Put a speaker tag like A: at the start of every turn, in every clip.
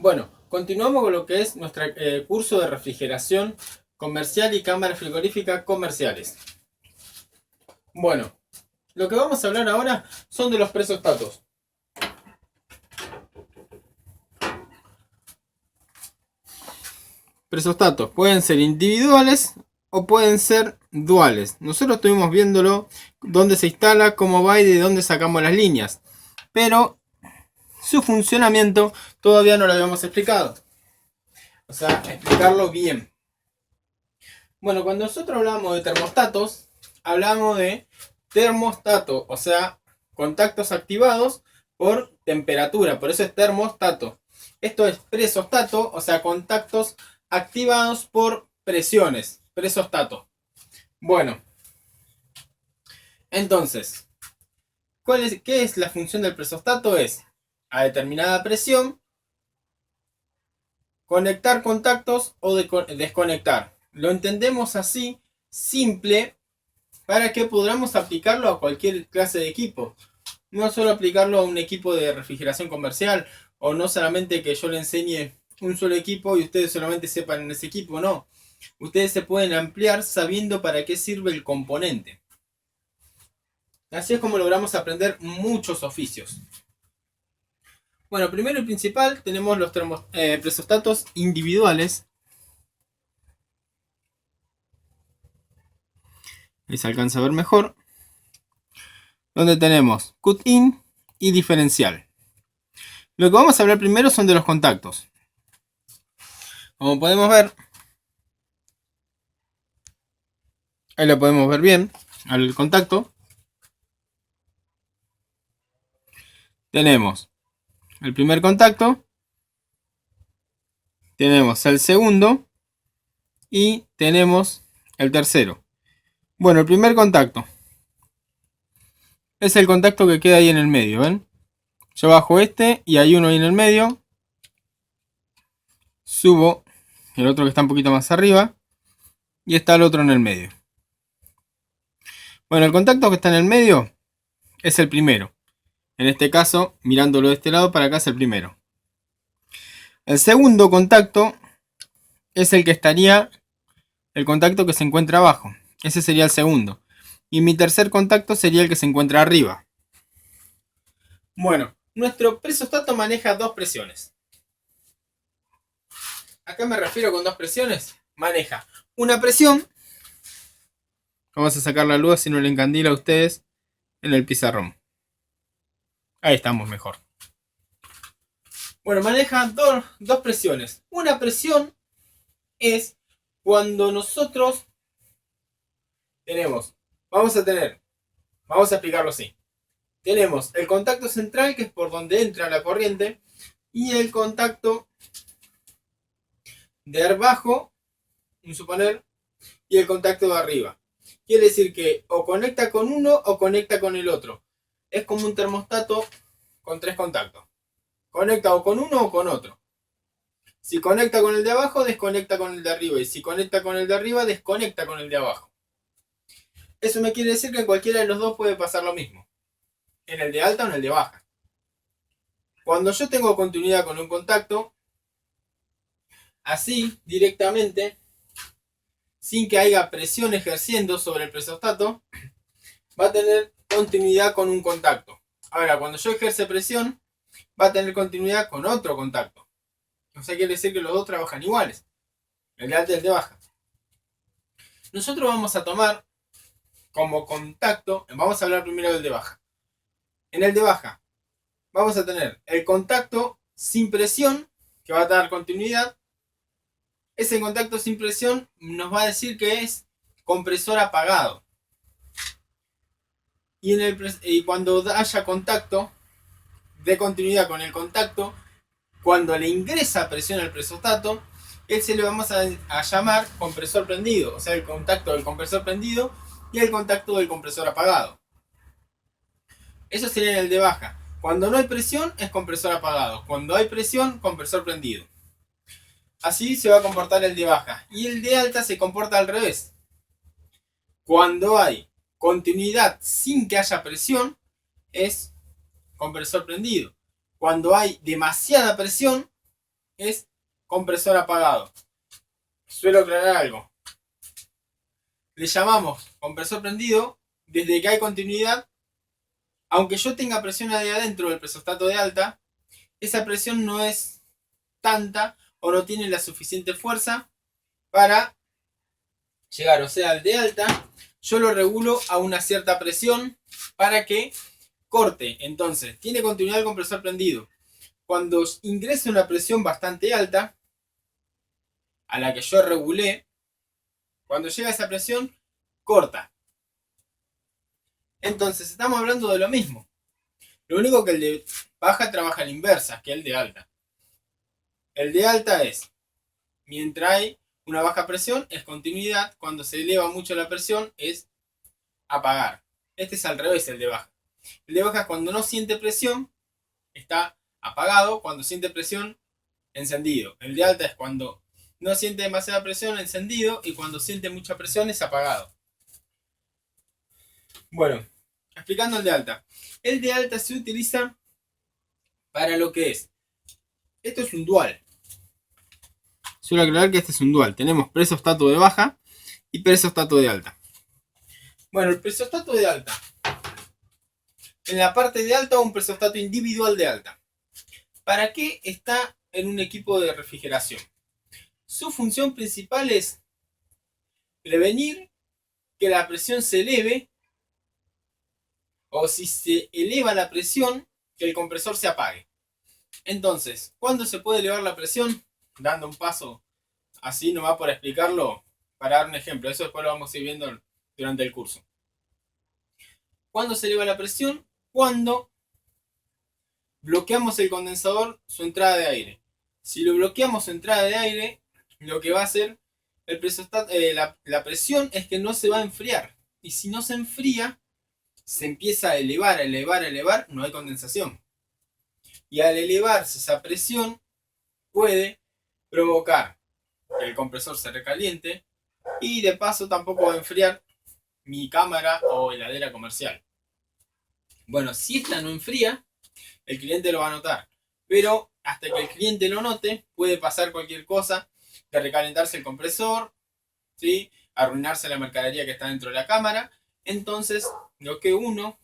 A: Bueno, continuamos con lo que es nuestro curso de refrigeración comercial y cámara frigorífica comerciales. Bueno, lo que vamos a hablar ahora son de los presostatos. Presostatos pueden ser individuales o pueden ser duales. Nosotros estuvimos viéndolo, dónde se instala, cómo va y de dónde sacamos las líneas. Pero su funcionamiento todavía no lo habíamos explicado. O sea, explicarlo bien. Bueno, cuando nosotros hablamos de termostatos, hablamos de termostato, o sea, contactos activados por temperatura, por eso es termostato. Esto es presostato, o sea, contactos activados por presiones, presostato. Bueno, entonces, ¿qué es la función del presostato? Es, a determinada presión, conectar contactos o desconectar. Lo entendemos así, simple, para que podamos aplicarlo a cualquier clase de equipo. No solo aplicarlo a un equipo de refrigeración comercial, o no solamente que yo le enseñe un solo equipo y ustedes solamente sepan en ese equipo, no. Ustedes se pueden ampliar sabiendo para qué sirve el componente. Así es como logramos aprender muchos oficios. Bueno, primero y principal tenemos los presostatos individuales. Ahí se alcanza a ver mejor. Donde tenemos cut-in y diferencial. Lo que vamos a hablar primero son de los contactos. Como podemos ver, ahí lo podemos ver bien, al contacto. Tenemos el primer contacto, tenemos el segundo y tenemos el tercero. Bueno, el primer contacto es el contacto que queda ahí en el medio, ¿ven? Yo bajo este y hay uno ahí en el medio. Subo el otro que está un poquito más arriba y está el otro en el medio. Bueno, el contacto que está en el medio es el primero. En este caso, mirándolo de este lado para acá es el primero. El segundo contacto es el que estaría, el contacto que se encuentra abajo. Ese sería el segundo. Y mi tercer contacto sería el que se encuentra arriba. Bueno, nuestro presostato maneja dos presiones. ¿A qué me refiero con dos presiones? Maneja una presión. Vamos a sacar la luz si no le encandila a ustedes en el pizarrón. Ahí estamos mejor. Bueno, maneja dos presiones. Una presión es cuando nosotros tenemos, vamos a explicarlo así. Tenemos el contacto central, que es por donde entra la corriente, y el contacto de abajo, suponer, y el contacto de arriba. Quiere decir que o conecta con uno o conecta con el otro. Es como un termostato con tres contactos. Conecta o con uno o con otro. Si conecta con el de abajo, desconecta con el de arriba. Y si conecta con el de arriba, desconecta con el de abajo. Eso me quiere decir que en cualquiera de los dos puede pasar lo mismo. En el de alta o en el de baja. Cuando yo tengo continuidad con un contacto, así directamente, sin que haya presión ejerciendo sobre el presostato, va a tener continuidad con un contacto. Ahora, cuando yo ejerce presión, va a tener continuidad con otro contacto. O sea, quiere decir que los dos trabajan iguales. El de alta y el de baja. Nosotros vamos a tomar como contacto, vamos a hablar primero del de baja. En el de baja, vamos a tener el contacto sin presión, que va a dar continuidad. Ese contacto sin presión nos va a decir que es compresor apagado. Y cuando haya contacto de continuidad con el contacto, cuando le ingresa presión al presostato, ese le vamos a llamar compresor prendido. O sea, el contacto del compresor prendido y el contacto del compresor apagado. Eso sería el de baja. Cuando no hay presión es compresor apagado. Cuando hay presión, compresor prendido. Así se va a comportar el de baja. Y el de alta se comporta al revés. Cuando hay continuidad sin que haya presión, es compresor prendido. Cuando hay demasiada presión, es compresor apagado. Suelo aclarar algo. Le llamamos compresor prendido desde que hay continuidad. Aunque yo tenga presión ahí adentro del presostato de alta, esa presión no es tanta o no tiene la suficiente fuerza para llegar. O sea, el de alta yo lo regulo a una cierta presión para que corte. Entonces, tiene continuidad el compresor prendido. Cuando ingresa una presión bastante alta, a la que yo regulé, cuando llega a esa presión, corta. Entonces, estamos hablando de lo mismo. Lo único que el de baja trabaja a la inversa que el de alta. El de alta es, mientras hay una baja presión, es continuidad. Cuando se eleva mucho la presión, es apagar. Este es al revés, el de baja. El de baja es cuando no siente presión, está apagado. Cuando siente presión, encendido. El de alta es cuando no siente demasiada presión, encendido. Y cuando siente mucha presión, es apagado. Bueno, explicando el de alta. El de alta se utiliza para lo que es. Esto es un dual. Suelo aclarar que este es un dual. Tenemos presostato de baja y presostato de alta. Bueno, el presostato de alta. En la parte de alta, un presostato individual de alta. ¿Para qué está en un equipo de refrigeración? Su función principal es prevenir que la presión se eleve, o si se eleva la presión, que el compresor se apague. Entonces, ¿cuándo se puede elevar la presión? Dando un paso así nomás por explicarlo, para dar un ejemplo. Eso después lo vamos a ir viendo durante el curso. ¿Cuándo se eleva la presión? Cuando bloqueamos el condensador, su entrada de aire. Si lo bloqueamos su entrada de aire, lo que va a hacer la presión es que no se va a enfriar. Y si no se enfría, se empieza a elevar, no hay condensación. Y al elevarse esa presión, puede provocar que el compresor se recaliente y de paso tampoco va a enfriar mi cámara o heladera comercial. Bueno, si esta no enfría, el cliente lo va a notar. Pero hasta que el cliente lo note, puede pasar cualquier cosa, de recalentarse el compresor, ¿sí? Arruinarse la mercadería que está dentro de la cámara. Entonces, lo que uno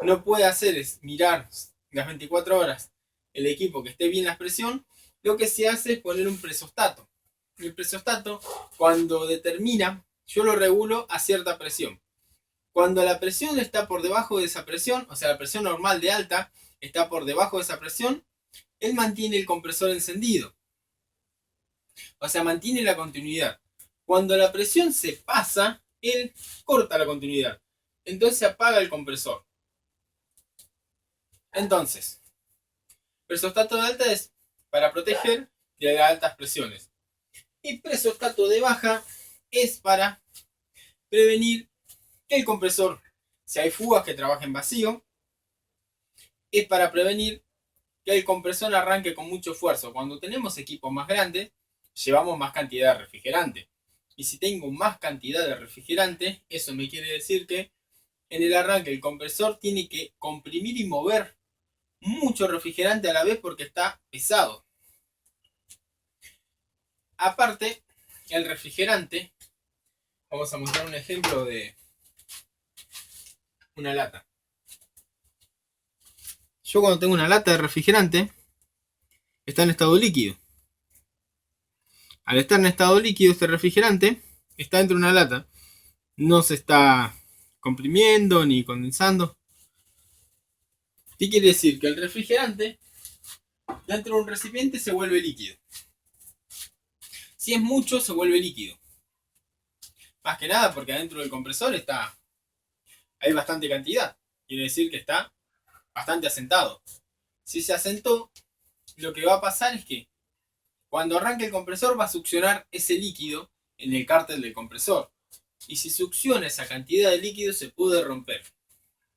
A: no puede hacer es mirar las 24 horas el equipo que esté bien la presión. Lo que se hace es poner un presostato. El presostato, cuando determina, yo lo regulo a cierta presión. Cuando la presión está por debajo de esa presión, o sea, la presión normal de alta está por debajo de esa presión, él mantiene el compresor encendido. O sea, mantiene la continuidad. Cuando la presión se pasa, él corta la continuidad. Entonces se apaga el compresor. Entonces, presostato de alta es para proteger de las altas presiones. Y presostato de baja es para prevenir que el compresor, si hay fugas que trabajen vacío, es para prevenir que el compresor arranque con mucho esfuerzo. Cuando tenemos equipos más grandes, llevamos más cantidad de refrigerante. Y si tengo más cantidad de refrigerante, eso me quiere decir que en el arranque el compresor tiene que comprimir y mover mucho refrigerante a la vez porque está pesado. Aparte, el refrigerante, vamos a mostrar un ejemplo de una lata. Yo cuando tengo una lata de refrigerante, está en estado líquido. Al estar en estado líquido, este refrigerante está dentro de una lata. No se está comprimiendo ni condensando. ¿Qué quiere decir? Que el refrigerante dentro de un recipiente se vuelve líquido. Si es mucho, se vuelve líquido. Más que nada porque adentro del compresor hay bastante cantidad. Quiere decir que está bastante asentado. Si se asentó, lo que va a pasar es que cuando arranque el compresor va a succionar ese líquido en el cárter del compresor. Y si succiona esa cantidad de líquido se puede romper.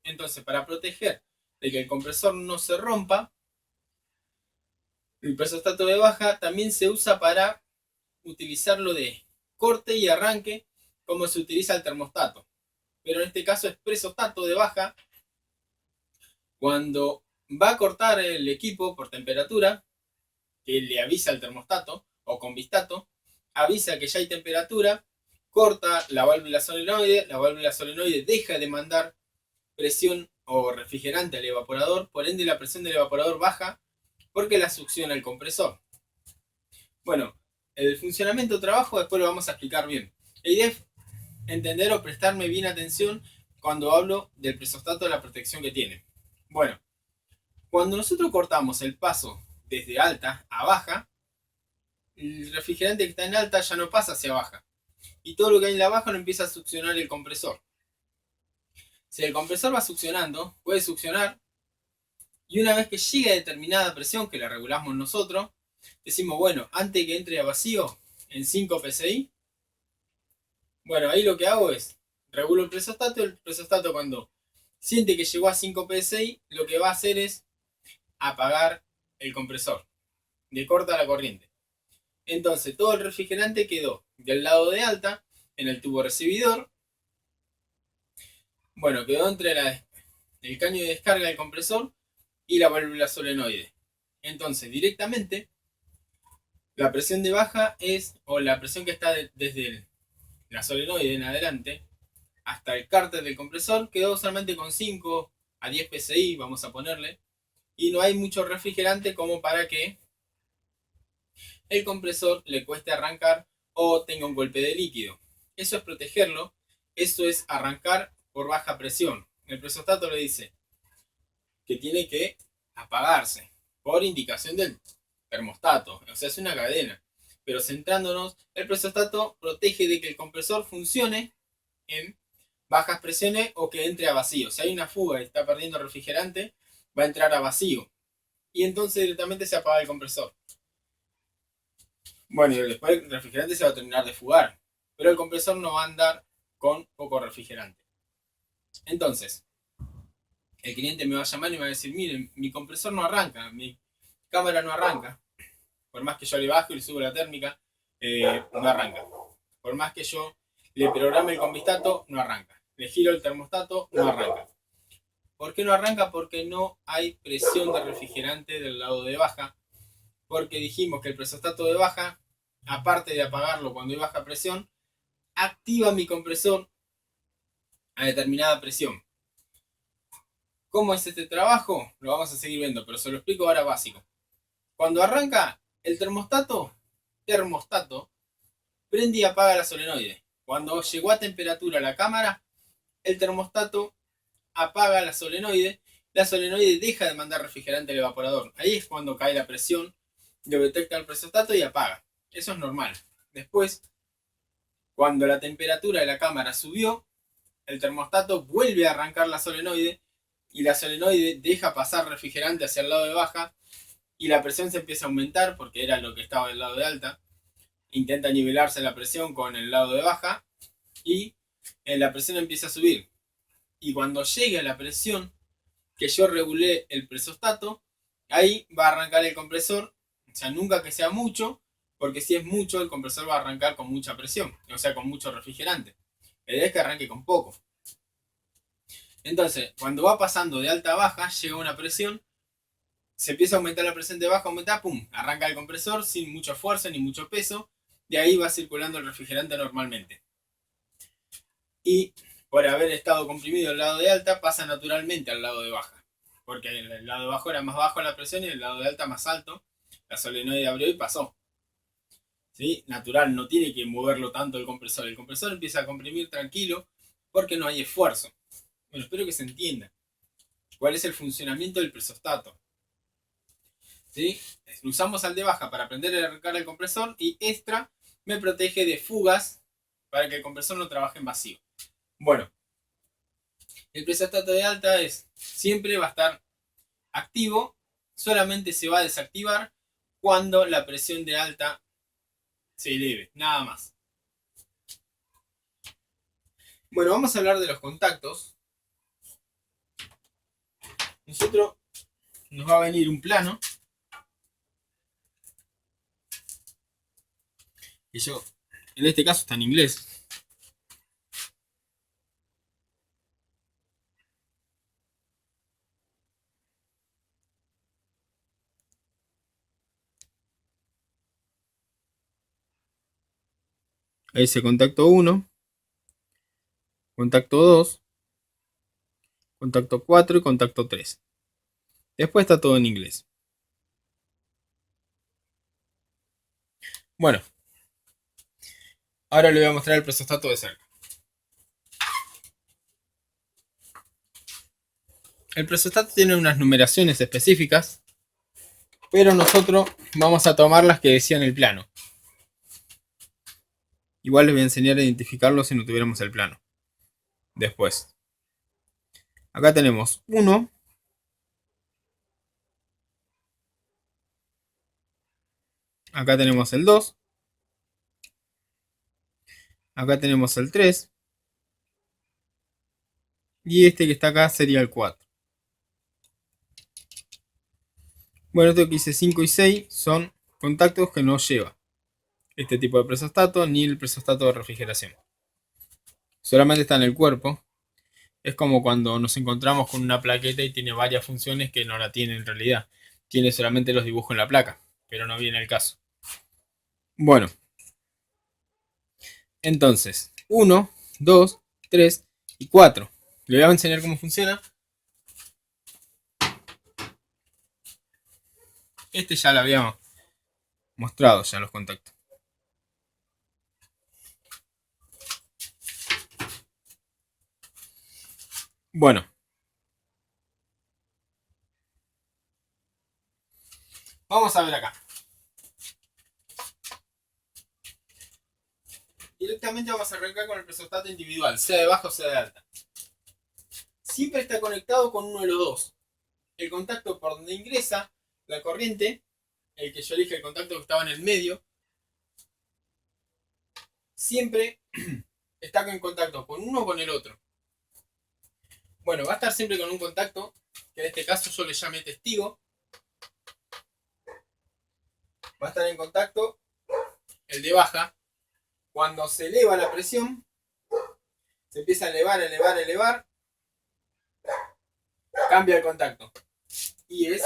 A: Entonces, para proteger de que el compresor no se rompa, el presostato de baja también se usa para utilizarlo de corte y arranque como se utiliza el termostato. Pero en este caso es presostato de baja. Cuando va a cortar el equipo por temperatura, que le avisa al termostato o convistato, avisa que ya hay temperatura, corta la válvula solenoide deja de mandar presión o refrigerante al evaporador, por ende la presión del evaporador baja porque la succiona el compresor. Bueno, el funcionamiento trabajo después lo vamos a explicar bien. La idea es entender o prestarme bien atención cuando hablo del presostato, de la protección que tiene. Bueno, cuando nosotros cortamos el paso desde alta a baja, el refrigerante que está en alta ya no pasa hacia baja. Y todo lo que hay en la baja lo empieza a succionar el compresor. Si el compresor va succionando, puede succionar. Y una vez que llegue a determinada presión, que la regulamos nosotros, decimos, bueno, antes que entre a vacío, en 5 psi, bueno, ahí lo que hago es, regulo el presostato cuando siente que llegó a 5 psi, lo que va a hacer es apagar el compresor, le corta la corriente. Entonces todo el refrigerante quedó del lado de alta, en el tubo recibidor, bueno, quedó entre el caño de descarga del compresor y la válvula solenoide. Entonces directamente la presión de baja es, o la presión que está desde la solenoide en adelante, hasta el cárter del compresor, quedó solamente con 5 a 10 psi, vamos a ponerle, y no hay mucho refrigerante como para que el compresor le cueste arrancar o tenga un golpe de líquido. Eso es protegerlo, eso es arrancar por baja presión. El presostato le dice que tiene que apagarse por indicación del termostato, o sea, es una cadena. Pero centrándonos, el presostato protege de que el compresor funcione en bajas presiones o que entre a vacío. Si hay una fuga y está perdiendo refrigerante, va a entrar a vacío. Y entonces directamente se apaga el compresor. Bueno, y después el refrigerante se va a terminar de fugar. Pero el compresor no va a andar con poco refrigerante. Entonces, el cliente me va a llamar y me va a decir, miren, mi compresor no arranca, mi cámara no arranca. Por más que yo le bajo y le subo la térmica, no arranca. Por más que yo le programe el convistato, no arranca. Le giro el termostato, no arranca. ¿Por qué no arranca? Porque no hay presión de refrigerante del lado de baja. Porque dijimos que el presostato de baja, aparte de apagarlo cuando hay baja presión, activa mi compresor a determinada presión. ¿Cómo es este trabajo? Lo vamos a seguir viendo, pero se lo explico ahora básico. Cuando arranca el termostato, prende y apaga la solenoide. Cuando llegó a temperatura la cámara, el termostato apaga la solenoide deja de mandar refrigerante al evaporador. Ahí es cuando cae la presión, lo detecta el presostato y apaga. Eso es normal. Después, cuando la temperatura de la cámara subió, el termostato vuelve a arrancar la solenoide y la solenoide deja pasar refrigerante hacia el lado de baja y la presión se empieza a aumentar porque era lo que estaba del lado de alta. Intenta nivelarse la presión con el lado de baja y la presión empieza a subir. Y cuando llegue a la presión que yo regulé el presostato, ahí va a arrancar el compresor, o sea, nunca que sea mucho, porque si es mucho, el compresor va a arrancar con mucha presión, o sea, con mucho refrigerante. La idea es que arranque con poco. Entonces, cuando va pasando de alta a baja, llega una presión, se empieza a aumentar la presión de baja, aumenta, pum, arranca el compresor sin mucho esfuerzo ni mucho peso, y ahí va circulando el refrigerante normalmente. Y por haber estado comprimido al lado de alta, pasa naturalmente al lado de baja. Porque el lado de bajo era más bajo la presión y el lado de alta más alto. La solenoide abrió y pasó. ¿Sí? Natural, no tiene que moverlo tanto el compresor. El compresor empieza a comprimir tranquilo porque no hay esfuerzo. Bueno, espero que se entienda cuál es el funcionamiento del presostato. ¿Sí? Lo usamos al de baja para aprender a arrancar el compresor y extra me protege de fugas para que el compresor no trabaje en vacío. Bueno, el presostato de alta siempre va a estar activo, solamente se va a desactivar cuando la presión de alta se eleve, nada más. Bueno, vamos a hablar de los contactos. Nosotros nos va a venir un plano. Y yo, en este caso está en inglés. Ahí dice contacto 1, contacto 2, contacto 4 y contacto 3. Después está todo en inglés. Bueno, ahora le voy a mostrar el presostato de cerca. El presostato tiene unas numeraciones específicas, pero nosotros vamos a tomar las que decían el plano. Igual les voy a enseñar a identificarlo si no tuviéramos el plano. Después. Acá tenemos 1. Acá tenemos el 2. Acá tenemos el 3. Y este que está acá sería el 4. Bueno, esto que dice 5 y 6 son contactos que no lleva este tipo de presostato ni el presostato de refrigeración. Solamente está en el cuerpo. Es como cuando nos encontramos con una plaqueta y tiene varias funciones que no la tiene en realidad. Tiene solamente los dibujos en la placa, pero no viene el caso. Bueno, entonces 1, 2, 3 y 4. Le voy a enseñar cómo funciona. Este ya lo habíamos mostrado ya los contactos. Bueno. Vamos a ver acá. Directamente vamos a arrancar con el presostato individual, sea de baja o sea de alta. Siempre está conectado con uno de los dos. El contacto por donde ingresa la corriente, el que yo elige el contacto que estaba en el medio, siempre está en contacto con uno o con el otro. Bueno, va a estar siempre con un contacto, que en este caso yo le llamé testigo. Va a estar en contacto el de baja. Cuando se eleva la presión, se empieza a elevar, elevar, elevar, cambia el contacto. Y es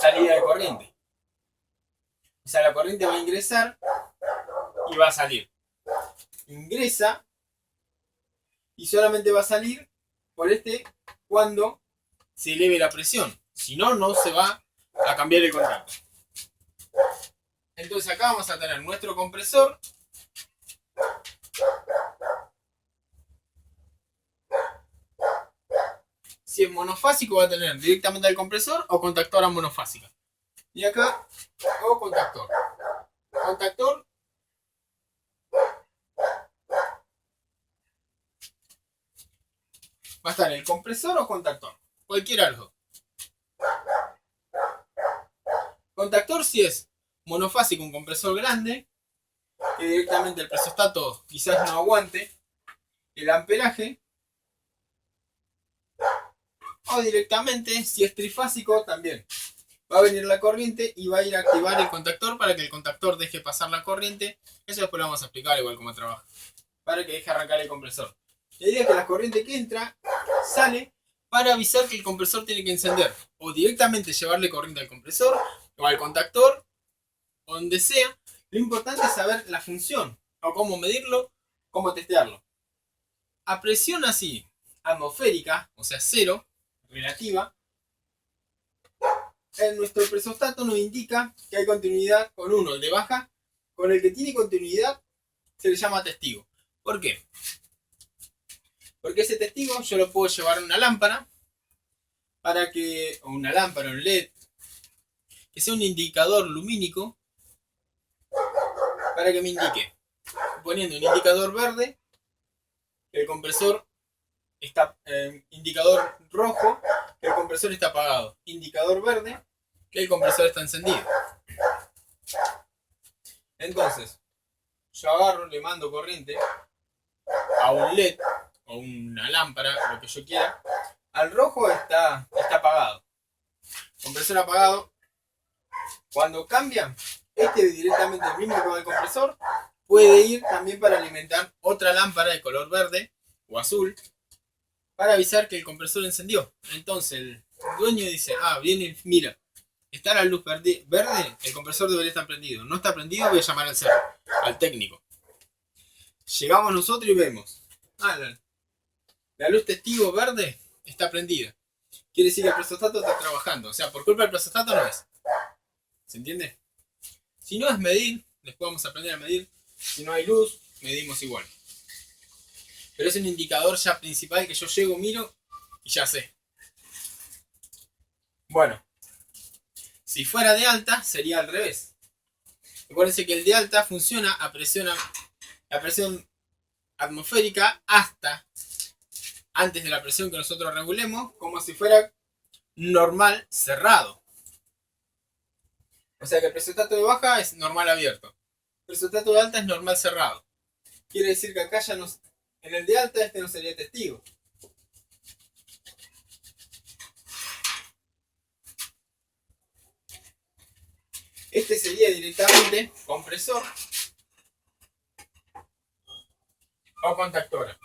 A: salida de corriente. O sea, la corriente va a ingresar y va a salir. Ingresa y solamente va a salir por este cuando se eleve la presión. Si no, no se va a cambiar el contacto. Entonces acá vamos a tener nuestro compresor. Si es monofásico va a tener directamente al compresor o contactora monofásica. Y acá hago contactor. Contactor. Va a estar el compresor o contactor. Cualquiera de los dos. Contactor si es monofásico, un compresor grande, que directamente el presostato quizás no aguante el amperaje. O directamente, si es trifásico, también. Va a venir la corriente y va a ir a activar el contactor para que el contactor deje pasar la corriente. Eso después lo vamos a explicar igual cómo trabaja. Para que deje arrancar el compresor. La idea es que la corriente que entra, sale para avisar que el compresor tiene que encender. O directamente llevarle corriente al compresor o al contactor, o donde sea. Lo importante es saber la función, o cómo medirlo, cómo testearlo. A presión así, atmosférica, o sea 0, relativa, en nuestro presostato nos indica que hay continuidad con uno, el de baja. Con el que tiene continuidad se le llama testigo. ¿Por qué? Porque ese testigo yo lo puedo llevar a una lámpara, para que, o una lámpara, un LED, que sea un indicador lumínico, para que me indique, poniendo un indicador verde, que el compresor está, indicador rojo, que el compresor está apagado, indicador verde, que el compresor está encendido. Entonces, yo agarro, le mando corriente a un LED o una lámpara, lo que yo quiera. Al rojo está apagado. Compresor apagado. Cuando cambia, directamente el mismo que va al compresor, puede ir también para alimentar otra lámpara de color verde o azul para avisar que el compresor encendió. Entonces el dueño dice, viene, mira, está la luz verde, el compresor debería estar prendido. No está prendido, voy a llamar al técnico. Llegamos nosotros y vemos. La luz testigo verde está prendida. Quiere decir que el presostato está trabajando. O sea, por culpa del presostato no es. ¿Se entiende? Si no es medir, después vamos a aprender a medir. Si no hay luz, medimos igual. Pero es un indicador ya principal que yo llego, miro y ya sé. Bueno, si fuera de alta sería al revés. Acuérdense que el de alta funciona a la presión atmosférica hasta antes de la presión que nosotros regulemos, como si fuera normal cerrado. O sea que el presostato de baja es normal abierto. El presostato de alta es normal cerrado. Quiere decir que acá ya no, en el de alta este no sería testigo. Este sería directamente compresor o contactora.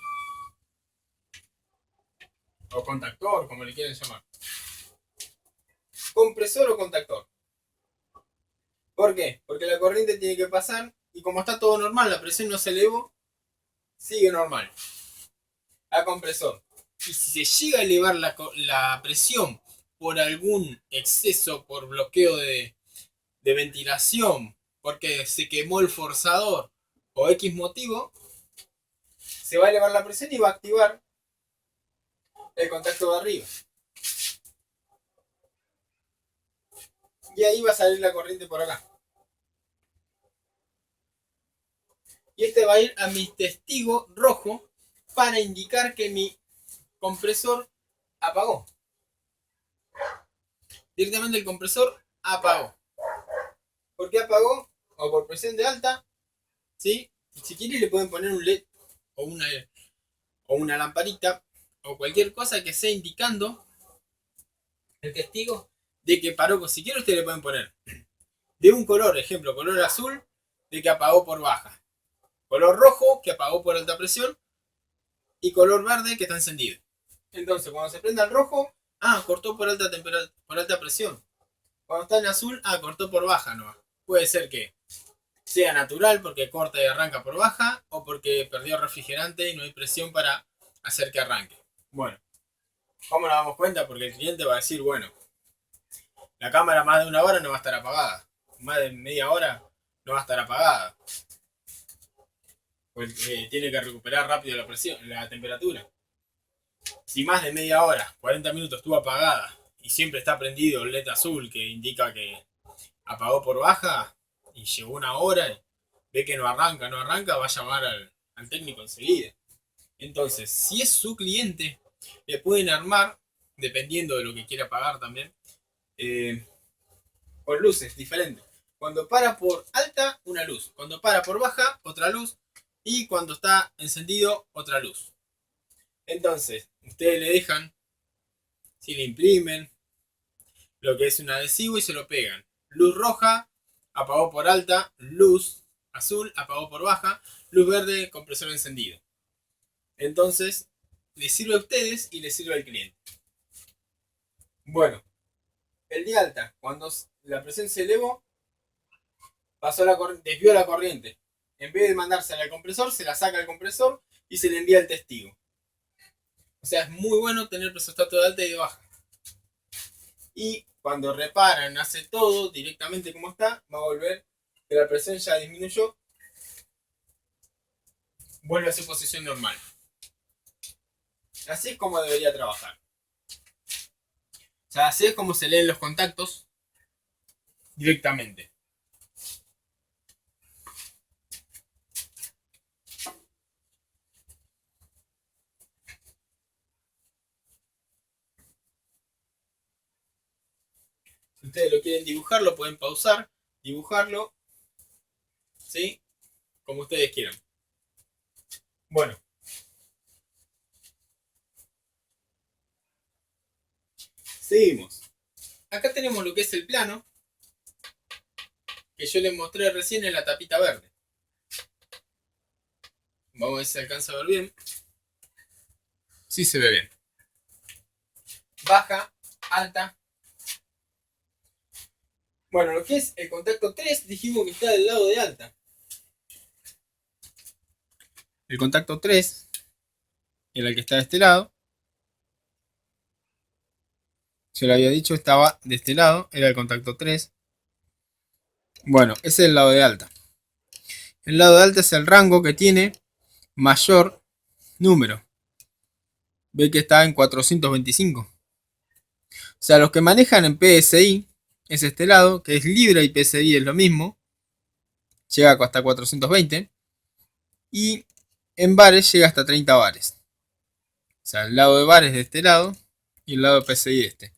A: O contactor, como le quieren llamar. Compresor o contactor. ¿Por qué? Porque la corriente tiene que pasar y como está todo normal, la presión no se elevó, sigue normal. A compresor. Y si se llega a elevar la presión por algún exceso, por bloqueo de ventilación, porque se quemó el forzador o X motivo, se va a elevar la presión y va a activar el contacto de arriba. Y ahí va a salir la corriente por acá. Y este va a ir a mi testigo rojo para indicar que mi compresor apagó. Directamente el compresor apagó. ¿Por qué apagó? O por presión de alta. ¿Sí? Si quieren le pueden poner un LED o una lamparita o cualquier cosa que sea indicando el testigo de que paró. Si quieren ustedes le pueden poner de un color, ejemplo, color azul, de que apagó por baja. Color rojo, que apagó por alta presión. Y color verde, que está encendido. Entonces, cuando se prenda el rojo, cortó por alta por alta presión. Cuando está en azul, cortó por baja, no. Puede ser que sea natural porque corta y arranca por baja, o porque perdió refrigerante y no hay presión para hacer que arranque. Bueno, ¿cómo nos damos cuenta? Porque el cliente va a decir, bueno, la cámara más de una hora no va a estar apagada. Más de media hora no va a estar apagada. Porque tiene que recuperar rápido la presión, la temperatura. Si más de media hora, 40 minutos estuvo apagada y siempre está prendido el LED azul que indica que apagó por baja y llegó una hora y ve que no arranca, va a llamar al técnico enseguida. Entonces, si es su cliente, le pueden armar, dependiendo de lo que quiera pagar también, con luces diferentes. Cuando para por alta, una luz. Cuando para por baja, otra luz. Y cuando está encendido, otra luz. Entonces, ustedes le dejan, si le imprimen, lo que es un adhesivo y se lo pegan. Luz roja, apagó por alta. Luz azul, apagó por baja. Luz verde, compresor encendido. Entonces, les sirve a ustedes y les sirve al cliente. Bueno, el de alta, cuando la presión se elevó, desvió la corriente. En vez de mandársela al compresor, se la saca al compresor y se le envía al testigo. O sea, es muy bueno tener presostato de alta y de baja. Y cuando reparan, hace todo directamente como está, va a volver, que la presión ya disminuyó, vuelve a su posición normal. Así es como debería trabajar. O sea, así es como se leen los contactos directamente. Si ustedes lo quieren dibujar, lo pueden pausar, dibujarlo, ¿sí? Como ustedes quieran. Bueno. Seguimos. Acá tenemos lo que es el plano, que yo les mostré recién en la tapita verde. Vamos a ver si se alcanza a ver bien. Sí se ve bien. Baja, alta. Bueno, lo que es el contacto 3, dijimos que está del lado de alta. El contacto 3 era el que está de este lado. Yo le había dicho, estaba de este lado, era el contacto 3. Bueno, ese es el lado de alta. El lado de alta es el rango que tiene mayor número. Ve que está en 425. O sea, los que manejan en PSI es este lado, que es Libra y PSI es lo mismo. Llega hasta 420. Y en bares llega hasta 30 bares. O sea, el lado de bares de este lado y el lado de PSI de este.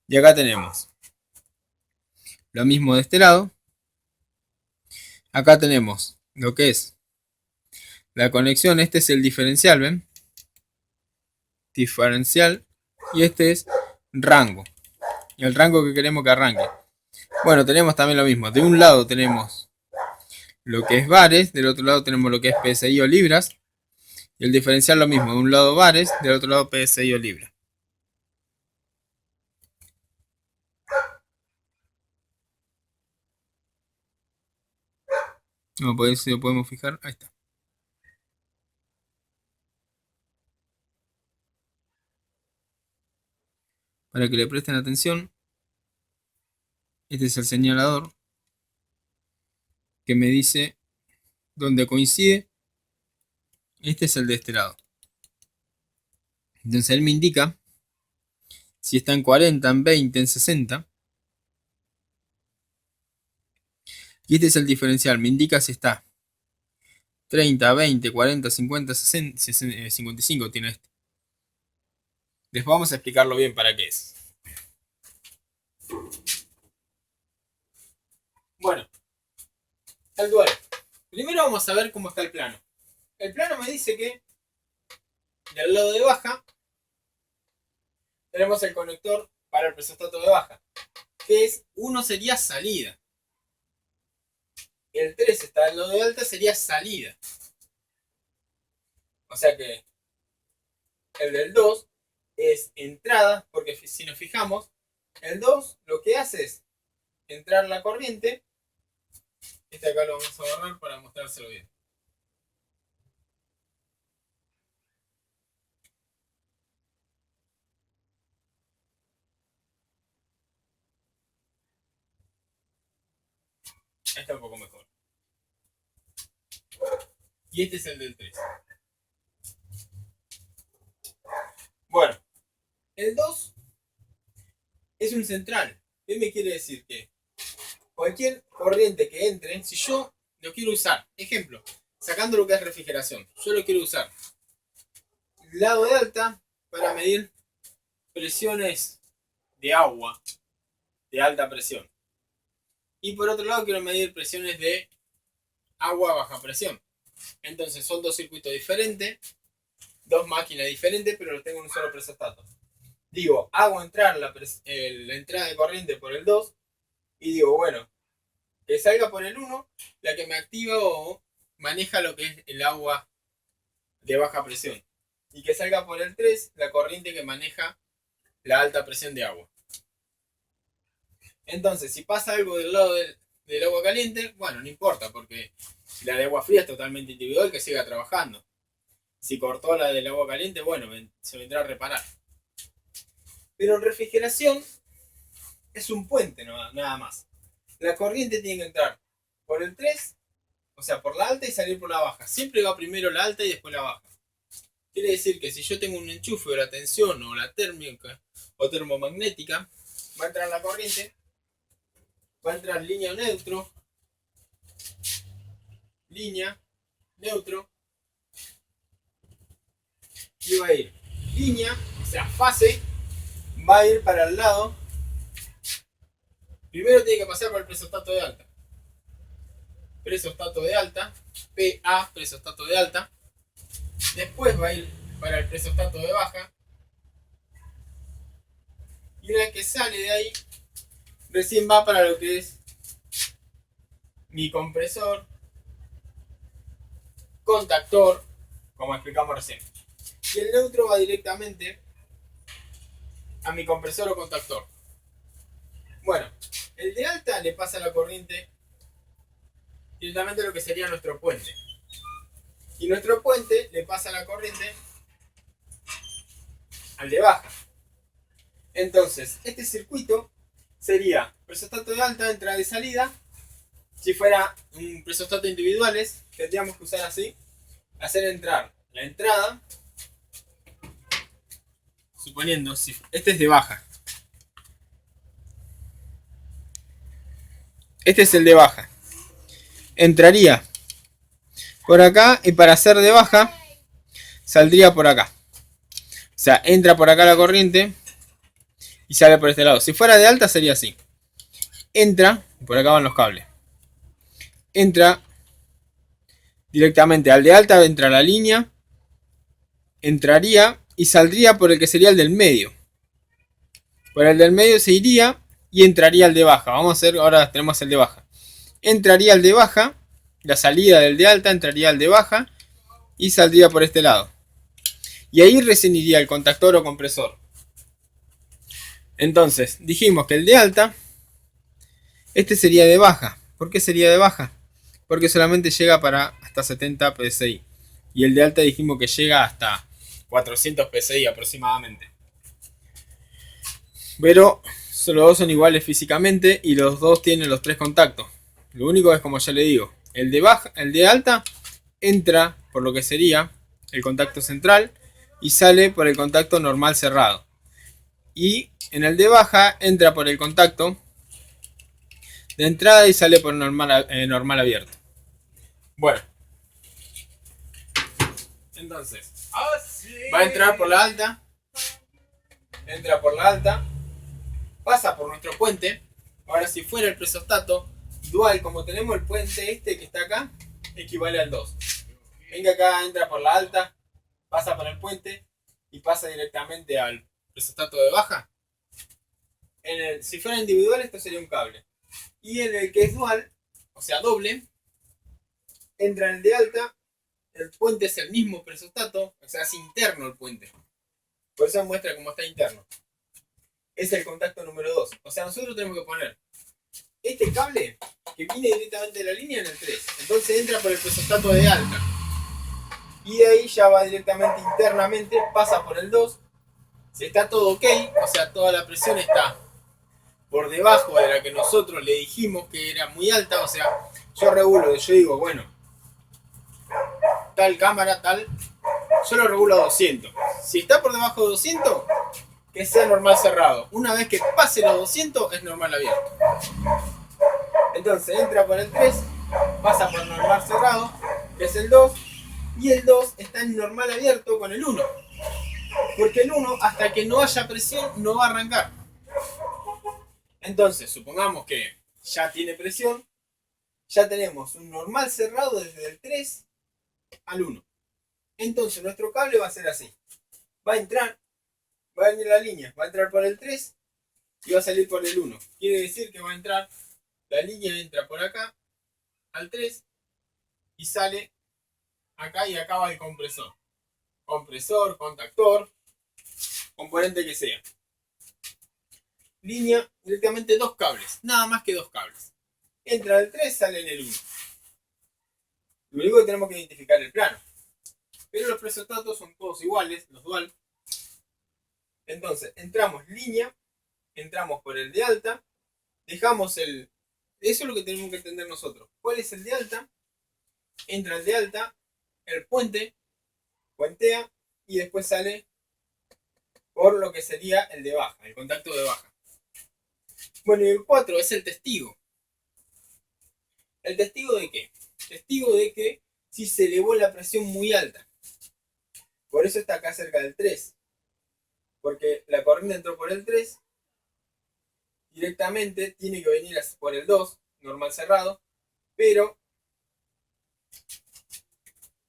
A: Y acá tenemos lo mismo de este lado. Acá tenemos lo que es la conexión. Este es el diferencial, ¿ven? Diferencial. Y este es rango. Y el rango que queremos que arranque. Bueno, tenemos también lo mismo. De un lado tenemos lo que es bares. Del otro lado tenemos lo que es PSI o libras. Y el diferencial lo mismo. De un lado bares. Del otro lado PSI o libras. No, pues si lo podemos fijar. Ahí está. Para que le presten atención. Este es el señalador que me dice dónde coincide. Este es el de este lado. Entonces él me indica si está en 40, en 20, en 60. Y este es el diferencial. Me indica si está 30, 20, 40, 50, 60, 55 tiene este. Después vamos a explicarlo bien para qué es. Bueno, el dual. Primero vamos a ver cómo está el plano. El plano me dice que del lado de baja tenemos el conector para el presostato de baja, que es 1 sería salida. El 3 está del lado de alta, sería salida. O sea que el del 2 es entrada, porque si nos fijamos, el 2 lo que hace es entrar la corriente. Este acá lo vamos a borrar para mostrárselo bien. Ahí está un poco mejor. Y este es el del 3. Bueno, el 2 es un central. ¿Qué me quiere decir? Que cualquier corriente que entre, si yo lo quiero usar, ejemplo, sacando lo que es refrigeración, yo lo quiero usar lado de alta para medir presiones de agua de alta presión. Y por otro lado quiero medir presiones de agua a baja presión. Entonces son dos circuitos diferentes, dos máquinas diferentes, pero los tengo en un solo presostato. Digo, hago entrar la entrada de corriente por el 2 y digo, bueno, que salga por el 1 la que me activa o maneja lo que es el agua de baja presión. Y que salga por el 3 la corriente que maneja la alta presión de agua. Entonces, si pasa algo del lado del agua caliente, bueno, no importa, porque la de agua fría es totalmente individual, que siga trabajando. Si cortó la del agua caliente, bueno, se vendrá a reparar. Pero en refrigeración es un puente nada más. La corriente tiene que entrar por el 3, o sea, por la alta y salir por la baja. Siempre va primero la alta y después la baja. Quiere decir que si yo tengo un enchufe o la tensión o la térmica o termomagnética, va a entrar la corriente, va a entrar línea o neutro, línea, neutro, y va a ir línea, o sea, fase, va a ir para el lado. Primero tiene que pasar por el presostato de alta. Presostato de alta, PA, presostato de alta. Después va a ir para el presostato de baja. Y una vez que sale de ahí, recién va para lo que es mi compresor, contactor, como explicamos recién. Y el neutro va directamente a mi compresor o contactor. Bueno, el de alta le pasa la corriente directamente a lo que sería nuestro puente. Y nuestro puente le pasa la corriente al de baja. Entonces, este circuito sería presostato de alta, entrada y salida. Si fuera un presostato individuales, tendríamos que usar así, hacer entrar la entrada, suponiendo, si este es de baja. Este es el de baja. Entraría por acá y para hacer de baja, saldría por acá. O sea, entra por acá la corriente y sale por este lado. Si fuera de alta sería así. Entra, por acá van los cables. Entra directamente al de alta, entra la línea, entraría y saldría por el que sería el del medio. Por el del medio se iría y entraría al de baja. Vamos a hacer, ahora tenemos el de baja. Entraría al de baja, la salida del de alta entraría al de baja y saldría por este lado. Y ahí recién iría el contactor o compresor. Entonces, dijimos que el de alta, este sería de baja. ¿Por qué sería de baja? Porque solamente llega para hasta 70 psi. Y el de alta dijimos que llega hasta 400 psi aproximadamente. Pero los dos son iguales físicamente y los dos tienen los tres contactos. Lo único es, como ya le digo, el de baja, el de alta entra por lo que sería el contacto central y sale por el contacto normal cerrado. Y en el de baja entra por el contacto de entrada y sale por normal abierto. Bueno, entonces va a entrar por la alta, entra por la alta, pasa por nuestro puente. Ahora, si fuera el presostato dual, como tenemos el puente este que está acá, equivale al 2. Venga acá, entra por la alta, pasa por el puente y pasa directamente al presostato de baja. Si fuera individual, esto sería un cable. Y en el que es dual, o sea doble, entra en el de alta, el puente es el mismo presostato, o sea es interno el puente. Por eso muestra cómo está interno. Es el contacto número 2. O sea, nosotros tenemos que poner este cable que viene directamente de la línea en el 3. Entonces entra por el presostato de alta. Y de ahí ya va directamente internamente, pasa por el 2. Si está todo ok, o sea, toda la presión está por debajo de la que nosotros le dijimos que era muy alta. O sea, yo regulo, yo digo, bueno, tal cámara, tal, yo lo regulo a 200. Si está por debajo de 200, que sea normal cerrado. Una vez que pase los 200, es normal abierto. Entonces entra por el 3, pasa por normal cerrado, que es el 2, y el 2 está en normal abierto con el 1. Porque el 1, hasta que no haya presión, no va a arrancar. Entonces, supongamos que ya tiene presión, ya tenemos un normal cerrado desde el 3 al 1. Entonces nuestro cable va a ser así. Va a entrar, va a venir la línea, va a entrar por el 3 y va a salir por el 1. Quiere decir que va a entrar, la línea entra por acá al 3 y sale acá, y acá va el compresor. Compresor, contactor, componente que sea. Línea, directamente dos cables, nada más que dos cables. Entra el 3, sale en el 1. Lo único que tenemos que identificar es el plano. Pero los presostatos son todos iguales, los dual. Entonces, entramos línea, entramos por el de alta, dejamos el... Eso es lo que tenemos que entender nosotros. ¿Cuál es el de alta? Entra el de alta, el puente, puentea y después sale por lo que sería el de baja, el contacto de baja. Bueno, y el 4 es el testigo. ¿El testigo de qué? Testigo de que si se elevó la presión muy alta. Por eso está acá cerca del 3. Porque la corriente entró por el 3. Directamente tiene que venir por el 2, normal cerrado. Pero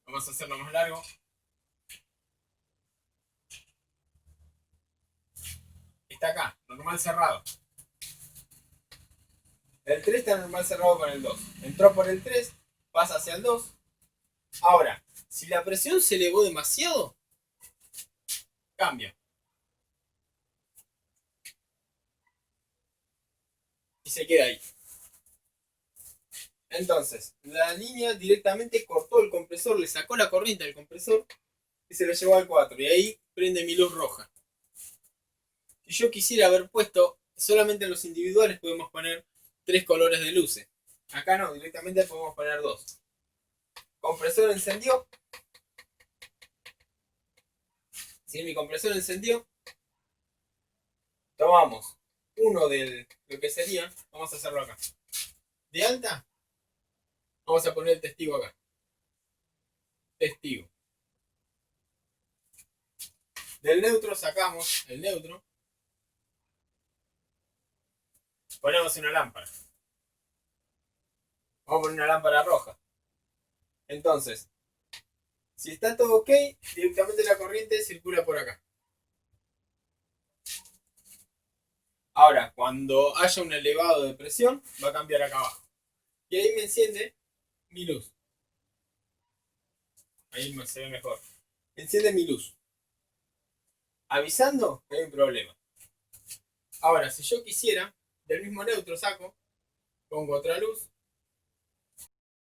A: vamos a hacerlo más largo. Está acá, normal cerrado. El 3 está normal cerrado con el 2. Entró por el 3, pasa hacia el 2. Ahora, si la presión se elevó demasiado, cambia. Y se queda ahí. Entonces, la línea directamente cortó el compresor, le sacó la corriente del compresor y se lo llevó al 4. Y ahí prende mi luz roja. Si yo quisiera haber puesto, solamente en los individuales podemos poner 3 colores de luces. Acá no, directamente podemos poner 2. Compresor encendió. Si mi compresor encendió, tomamos uno de lo que sería, vamos a hacerlo acá. De alta, vamos a poner el testigo acá. Testigo. Del neutro sacamos el neutro. Ponemos una lámpara. Vamos a poner una lámpara roja. Entonces, si está todo ok, directamente la corriente circula por acá. Ahora, cuando haya un elevado de presión, va a cambiar acá abajo. Y ahí me enciende mi luz. Ahí se ve mejor. Enciende mi luz. Avisando que hay un problema. Ahora, si yo quisiera, del mismo neutro saco, pongo otra luz.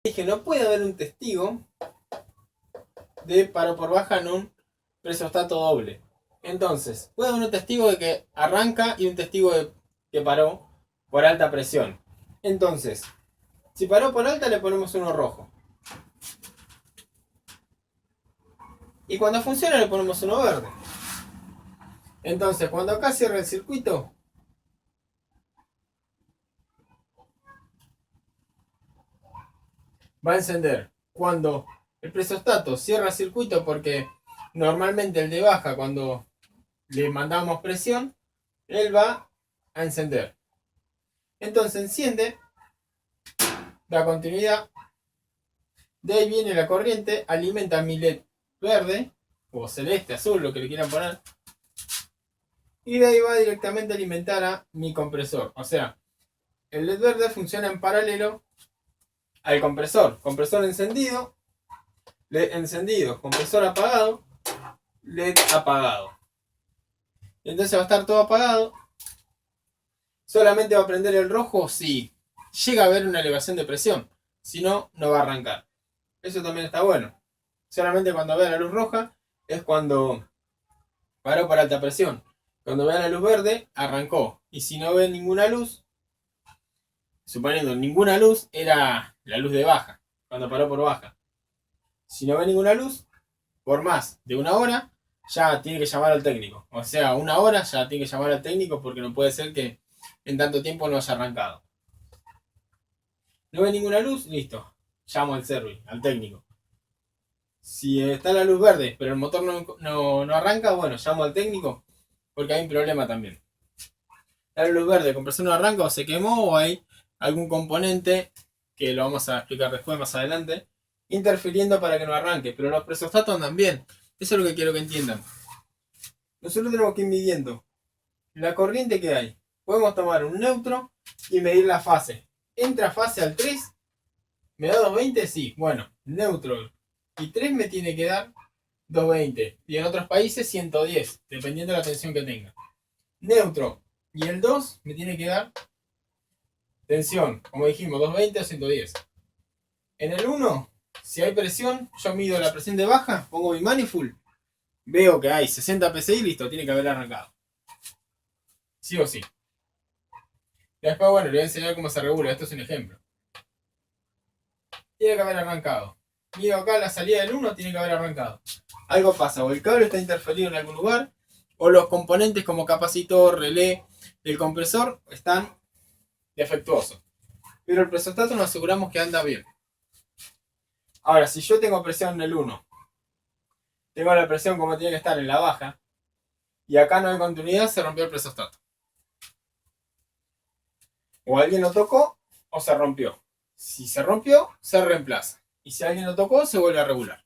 A: Dije, no puede haber un testigo de paro por baja en un presostato doble. Entonces, puede haber un testigo de que arranca y un testigo de que paró por alta presión. Entonces, si paró por alta le ponemos uno rojo. Y cuando funciona le ponemos uno verde. Entonces, cuando acá cierra el circuito, va a encender. Cuando el presostato cierra el circuito, porque normalmente el de baja, cuando le mandamos presión, él va a encender. Entonces enciende, da continuidad. De ahí viene la corriente, alimenta mi LED verde, o celeste, azul, lo que le quieran poner. Y de ahí va directamente a alimentar a mi compresor. O sea, el LED verde funciona en paralelo al compresor. Compresor encendido, LED encendido, compresor apagado, LED apagado. Entonces va a estar todo apagado. Solamente va a prender el rojo si llega a haber una elevación de presión. Si no, no va a arrancar. Eso también está bueno. Solamente cuando vea la luz roja es cuando paró por alta presión. Cuando vea la luz verde, arrancó. Y si no ve ninguna luz, suponiendo ninguna luz, era la luz de baja, cuando paró por baja. Si no ve ninguna luz, por más de una hora, ya tiene que llamar al técnico. O sea, una hora ya tiene que llamar al técnico porque no puede ser que en tanto tiempo no haya arrancado. No ve ninguna luz, listo. Llamo al service, al técnico. Si está la luz verde, pero el motor no arranca, bueno, llamo al técnico porque hay un problema también. La luz verde, el compresor no arranca o se quemó o hay algún componente, que lo vamos a explicar después más adelante, interfiriendo para que no arranque. Pero los presostatos andan bien. Eso es lo que quiero que entiendan. Nosotros tenemos que ir midiendo la corriente que hay. Podemos tomar un neutro y medir la fase. Entra fase al 3, ¿me da 220? Sí, bueno, neutro y 3 me tiene que dar 220. Y en otros países 110, dependiendo de la tensión que tenga. Neutro y el 2 me tiene que dar tensión, como dijimos, 220 o 110. En el 1, si hay presión, yo mido la presión de baja, pongo mi manifold, veo que hay 60 psi, listo, tiene que haber arrancado. Sí o sí. Después, bueno, le voy a enseñar cómo se regula, esto es un ejemplo. Tiene que haber arrancado. Mido acá la salida del 1, tiene que haber arrancado. Algo pasa, o el cable está interferido en algún lugar, o los componentes como capacitor, relé del compresor están defectuosos. Pero el presostato nos aseguramos que anda bien. Ahora, si yo tengo presión en el 1, tengo la presión como tiene que estar en la baja, y acá no hay continuidad, se rompió el presostato. O alguien lo tocó, o se rompió. Si se rompió, se reemplaza. Y si alguien lo tocó, se vuelve a regular.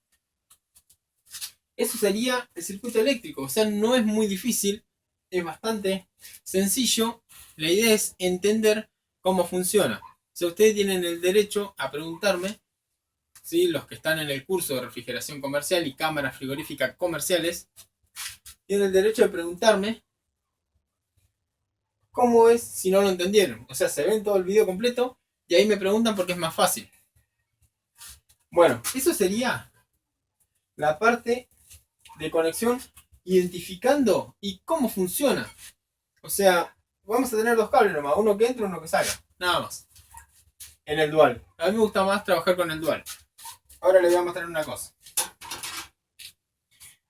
A: Eso sería el circuito eléctrico. O sea, no es muy difícil, es bastante sencillo. La idea es entender cómo funciona. O sea, ustedes tienen el derecho a preguntarme, ¿sí? Los que están en el curso de refrigeración comercial y cámaras frigoríficas comerciales, tienen el derecho de preguntarme cómo es si no lo entendieron. O sea, se ven todo el video completo Y ahí me preguntan por qué es más fácil. Bueno, eso sería la parte de conexión, identificando y cómo funciona. O sea, vamos a tener dos cables nomás, uno que entra y uno que salga. Nada más. En el dual. A mí me gusta más trabajar con el dual. Ahora les voy a mostrar una cosa.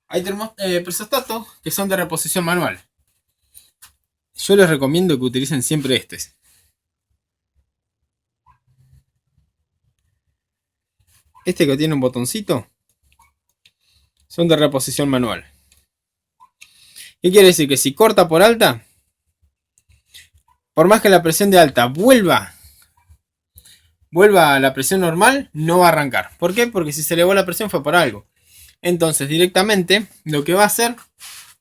A: Hay termostatos que son de reposición manual. Yo les recomiendo que utilicen siempre estos. Este que tiene un botoncito son de reposición manual. ¿Qué quiere decir? Que si corta por alta, por más que la presión de alta vuelva a la presión normal, no va a arrancar. ¿Por qué? Porque si se elevó la presión fue por algo. Entonces directamente lo que va a hacer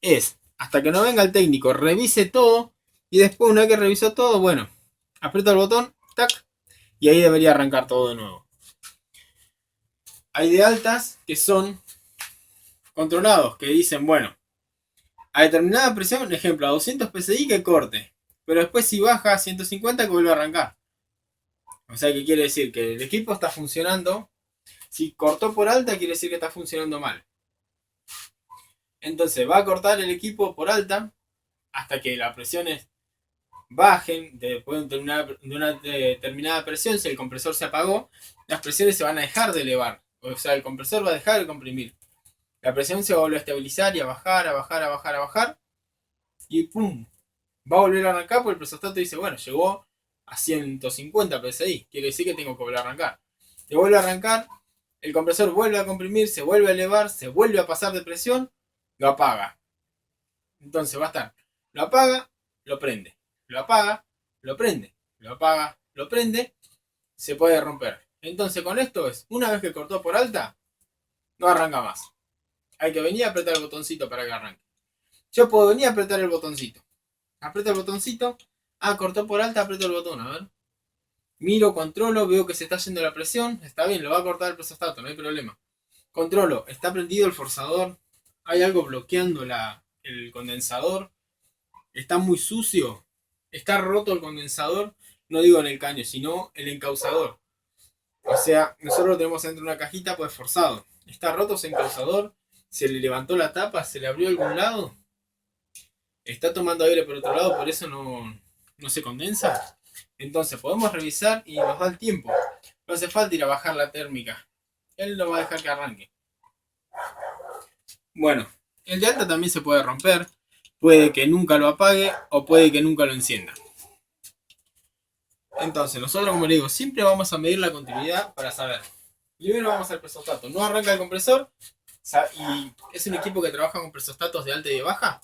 A: es, hasta que no venga el técnico, revise todo. Y después, una vez que revisó todo, bueno, aprieta el botón, tac, y ahí debería arrancar todo de nuevo. Hay de altas que son controlados, que dicen, bueno, a determinada presión, ejemplo, a 200 psi que corte. Pero después si baja a 150 que vuelve a arrancar. O sea, ¿qué quiere decir? Que el equipo está funcionando. Si cortó por alta, quiere decir que está funcionando mal. Entonces va a cortar el equipo por alta hasta que las presiones bajen. Después de una determinada presión, si el compresor se apagó, las presiones se van a dejar de elevar. O sea, el compresor va a dejar de comprimir. La presión se va a volver a estabilizar y a bajar, a bajar, a bajar, a bajar. Y ¡pum! Va a volver a arrancar porque el presostato dice, bueno, llegó a 150 psi. Quiere decir que tengo que volver a arrancar. Le vuelve a arrancar, el compresor vuelve a comprimir, se vuelve a elevar, se vuelve a pasar de presión, lo apaga. Entonces va a estar, lo apaga, lo prende. Lo apaga, lo prende. Lo apaga, lo prende. Se puede romper. Entonces con esto es, una vez que cortó por alta, no arranca más. Hay que venir a apretar el botoncito para que arranque. Yo puedo venir a apretar el botoncito. Aprieto el botoncito. Ah, cortó por alta, aprieto el botón, a ver. Miro, controlo, veo que se está yendo la presión. Está bien, lo va a cortar el presostato, no hay problema. Controlo, está prendido el forzador. Hay algo bloqueando el condensador. Está muy sucio. Está roto el condensador. No digo en el caño, sino el encausador. O sea, nosotros lo tenemos dentro de una cajita pues forzado. Está roto ese encausador. Se le levantó la tapa, se le abrió algún lado. Está tomando aire por otro lado, por eso no se condensa. Entonces podemos revisar y nos da el tiempo. No hace falta ir a bajar la térmica. Él no va a dejar que arranque. Bueno, el de alta también se puede romper. Puede que nunca lo apague o puede que nunca lo encienda. Entonces nosotros, como le digo, siempre vamos a medir la continuidad para saber. Primero vamos al presostato. No arranca el compresor y es un equipo que trabaja con presostatos de alta y de baja.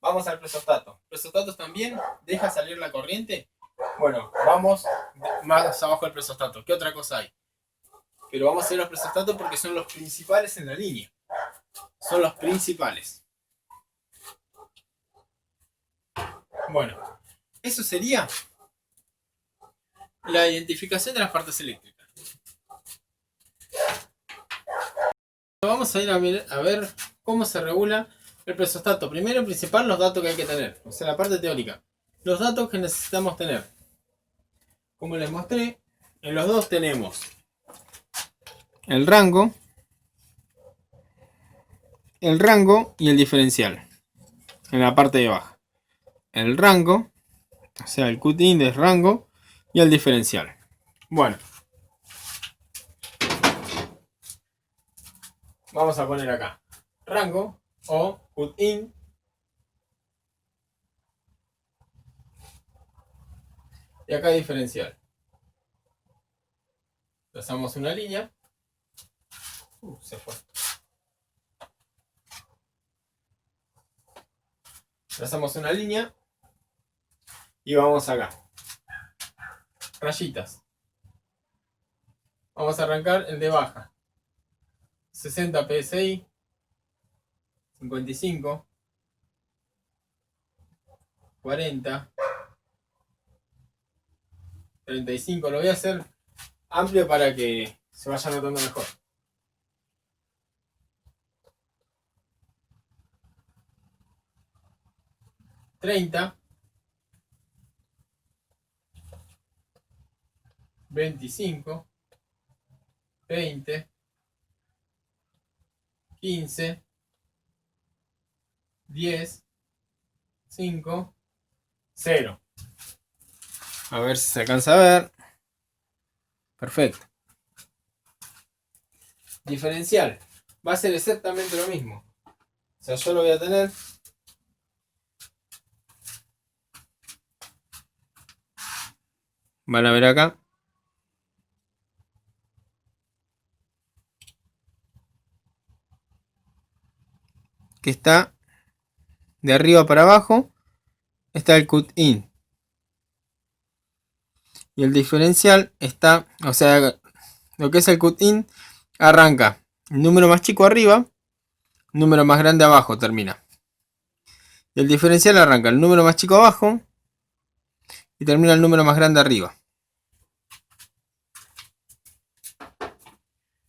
A: Vamos al presostato. ¿Presostatos también? ¿Deja salir la corriente? Bueno, vamos más abajo del presostato. ¿Qué otra cosa hay? Pero vamos a hacer los presostatos porque son los principales en la línea. Son los principales. Bueno, eso sería la identificación de las partes eléctricas. Vamos a ir a ver cómo se regula el presostato. Primero y principal, los datos que hay que tener. O sea, la parte teórica. Los datos que necesitamos tener. Como les mostré, en los dos tenemos el rango y el diferencial. En la parte de abajo. El rango, o sea, el cut-in del rango y el diferencial. Bueno. Vamos a poner acá. Rango o cut-in. Y acá diferencial. Trazamos una línea. Se fue. Trazamos una línea. Y vamos acá. Rayitas. Vamos a arrancar el de baja. 60 psi. 55. 40. 35. Lo voy a hacer amplio para que se vaya notando mejor. 30. 25, 20, 15, 10, 5, 0. A ver si se alcanza a ver. Perfecto. Diferencial. Va a ser exactamente lo mismo. O sea, yo lo voy a tener. Van a ver acá. Que está de arriba para abajo. Está el cut in. Y el diferencial está, o sea, lo que es el cut in arranca el número más chico arriba, número más grande abajo termina. Y el diferencial arranca el número más chico abajo y termina el número más grande arriba.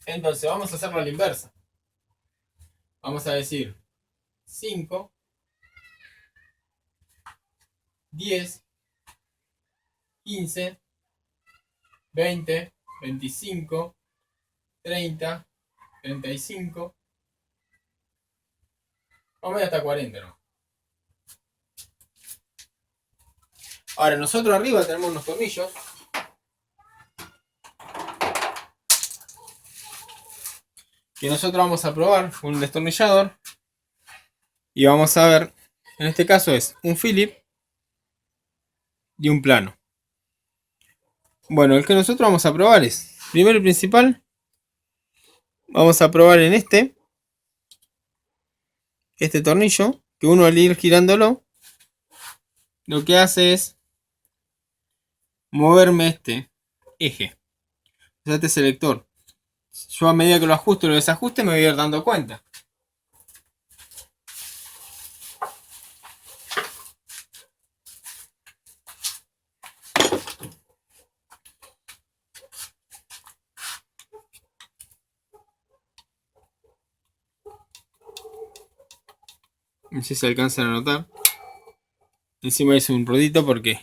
A: Entonces vamos a hacerlo a la inversa. Vamos a decir 5, 10, 15, 20, 25, 30, 35. Vamos a ir hasta 40, ¿no? Ahora nosotros arriba tenemos unos tornillos. Que nosotros vamos a probar con un destornillador. Y vamos a ver, en este caso es un Phillips y un plano. Bueno, el que nosotros vamos a probar es, primero y principal, vamos a probar en este tornillo, que uno al ir girándolo, lo que hace es moverme este eje, o sea, este selector. Yo a medida que lo ajuste o lo desajuste me voy a ir dando cuenta. No sé si se alcanzan a notar. Encima hice un rodito porque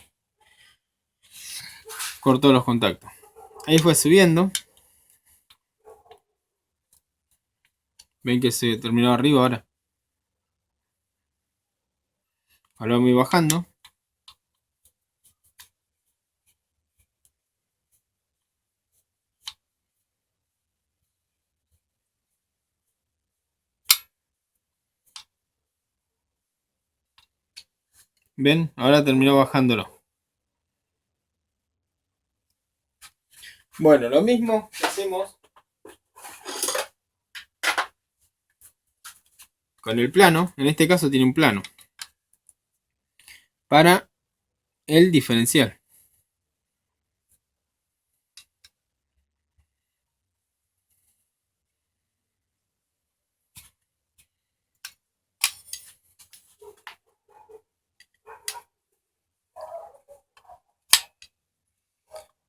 A: cortó los contactos. Ahí fue subiendo. Ven que se terminó arriba ahora. Ahora voy bajando. Ven, ahora terminó bajándolo. Bueno, lo mismo que hacemos con el plano. En este caso tiene un plano para el diferencial.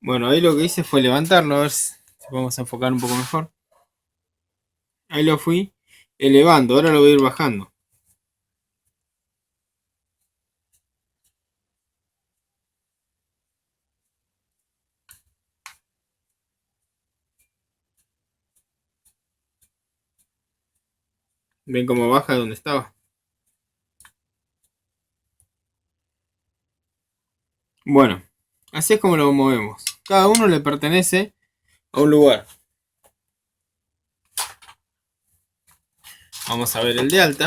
A: Bueno, ahí lo que hice fue levantarlo, a ver si podemos enfocar un poco mejor. Ahí lo fui elevando, ahora lo voy a ir bajando. ¿Ven cómo baja de donde estaba? Bueno, así es como lo movemos. Cada uno le pertenece a un lugar. Vamos a ver el de alta.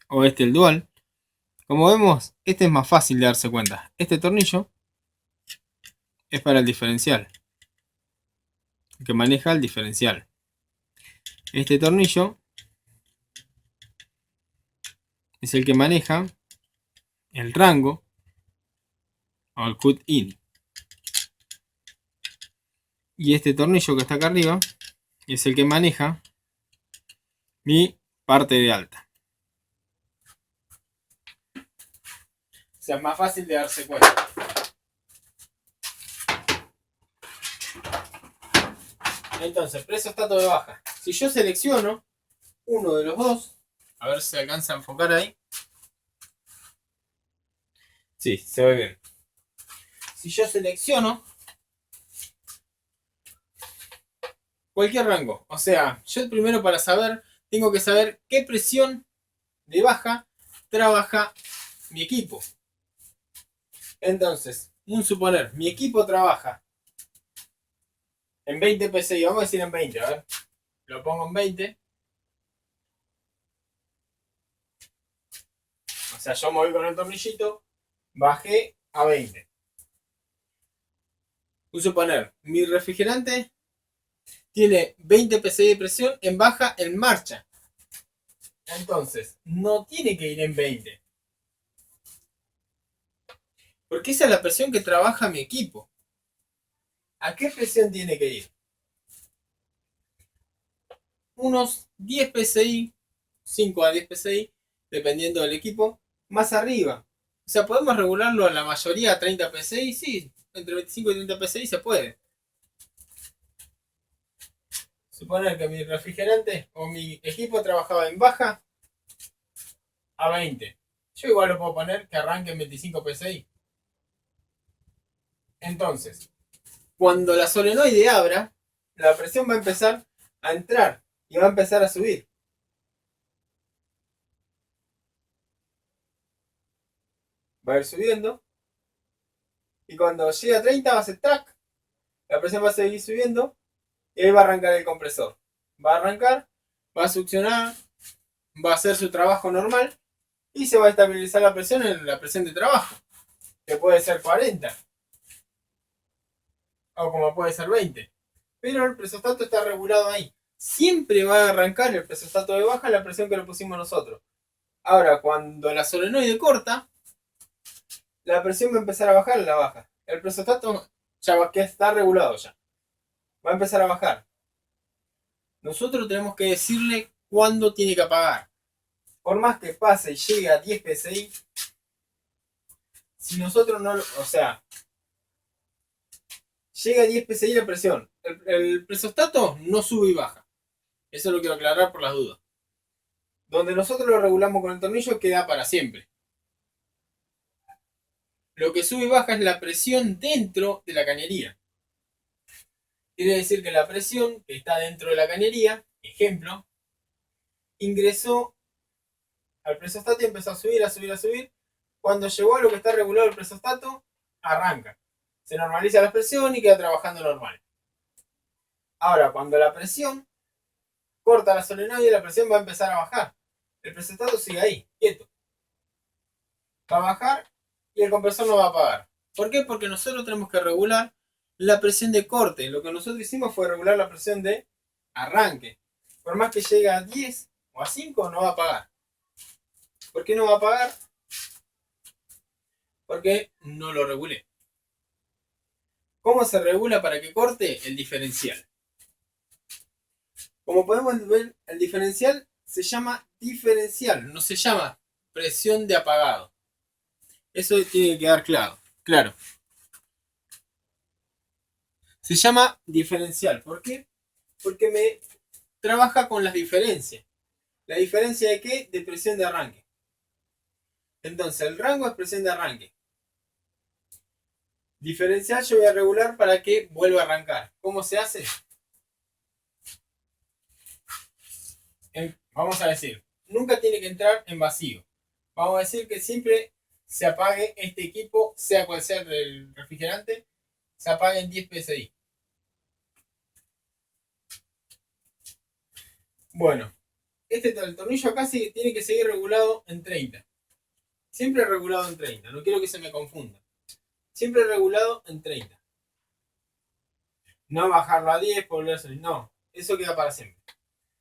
A: O este el dual. Como vemos, este es más fácil de darse cuenta. Este tornillo es para el diferencial. El que maneja el diferencial. Este tornillo es el que maneja el rango o el cut in. Y este tornillo que está acá arriba es el que maneja mi parte de alta. O sea, es más fácil de darse cuenta. Entonces, precio estato de baja. Si yo selecciono uno de los dos, a ver si se alcanza a enfocar ahí. Sí, se ve bien. si yo selecciono cualquier rango, o sea, yo primero para saber, tengo que saber qué presión de baja trabaja mi equipo. Entonces, un suponer, mi equipo trabaja en 20 PSI, vamos a decir en 20, a ver, lo pongo en 20. O sea, yo moví con el tornillito, bajé a 20. Un suponer, mi refrigerante tiene 20 PSI de presión en baja en marcha. Entonces, no tiene que ir en 20. Porque esa es la presión que trabaja mi equipo. ¿A qué presión tiene que ir? Unos 10 PSI, 5 a 10 PSI, dependiendo del equipo, más arriba. O sea, podemos regularlo a la mayoría a 30 PSI, sí, entre 25 y 30 PSI se puede. Suponer que mi refrigerante o mi equipo trabajaba en baja a 20. Yo igual lo puedo poner que arranque en 25 PSI. Entonces, cuando la solenoide abra, la presión va a empezar a entrar y va a empezar a subir. Va a ir subiendo. Y cuando llegue a 30 va a hacer track. La presión va a seguir subiendo. Y ahí va a arrancar el compresor. Va a arrancar, va a succionar, va a hacer su trabajo normal. Y se va a estabilizar la presión en la presión de trabajo. Que puede ser 40. O como puede ser 20. Pero el presostato está regulado ahí. Siempre va a arrancar el presostato de baja la presión que le pusimos nosotros. Ahora, cuando la solenoide corta, la presión va a empezar a bajar en la baja. El presostato ya va, que está regulado ya. Va a empezar a bajar. Nosotros tenemos que decirle cuándo tiene que apagar. Por más que pase y llegue a 10 PSI, si nosotros no, o sea, llega a 10 PSI la presión, el presostato no sube y baja. Eso lo quiero aclarar por las dudas. Donde nosotros lo regulamos con el tornillo queda para siempre. Lo que sube y baja es la presión dentro de la cañería. Quiere decir que la presión que está dentro de la cañería, ejemplo, ingresó al presostato y empezó a subir, a subir, a subir. Cuando llegó a lo que está regulado el presostato, arranca. Se normaliza la presión y queda trabajando normal. Ahora, cuando la presión corta la solenoide, la presión va a empezar a bajar. El presostato sigue ahí, quieto. Va a bajar y el compresor no va a apagar. ¿Por qué? Porque nosotros tenemos que regular la presión de corte. Lo que nosotros hicimos fue regular la presión de arranque. Por más que llegue a 10 o a 5, no va a apagar. ¿Por qué no va a apagar? Porque no lo regulé. ¿Cómo se regula para que corte? El diferencial. Como podemos ver, el diferencial se llama diferencial, no se llama presión de apagado. Eso tiene que quedar claro. Se llama diferencial. ¿Por qué? Porque me trabaja con las diferencias. ¿La diferencia de qué? De presión de arranque. Entonces, el rango es presión de arranque. Diferencial yo voy a regular para que vuelva a arrancar. ¿Cómo se hace? Vamos a decir, nunca tiene que entrar en vacío. Vamos a decir que siempre se apague este equipo, sea cual sea el refrigerante, se apague en 10 PSI. Bueno, el tornillo acá tiene que seguir regulado en 30. Siempre regulado en 30, no quiero que se me confunda. Siempre regulado en 30. No bajarlo a 10, volverse, no, eso queda para siempre.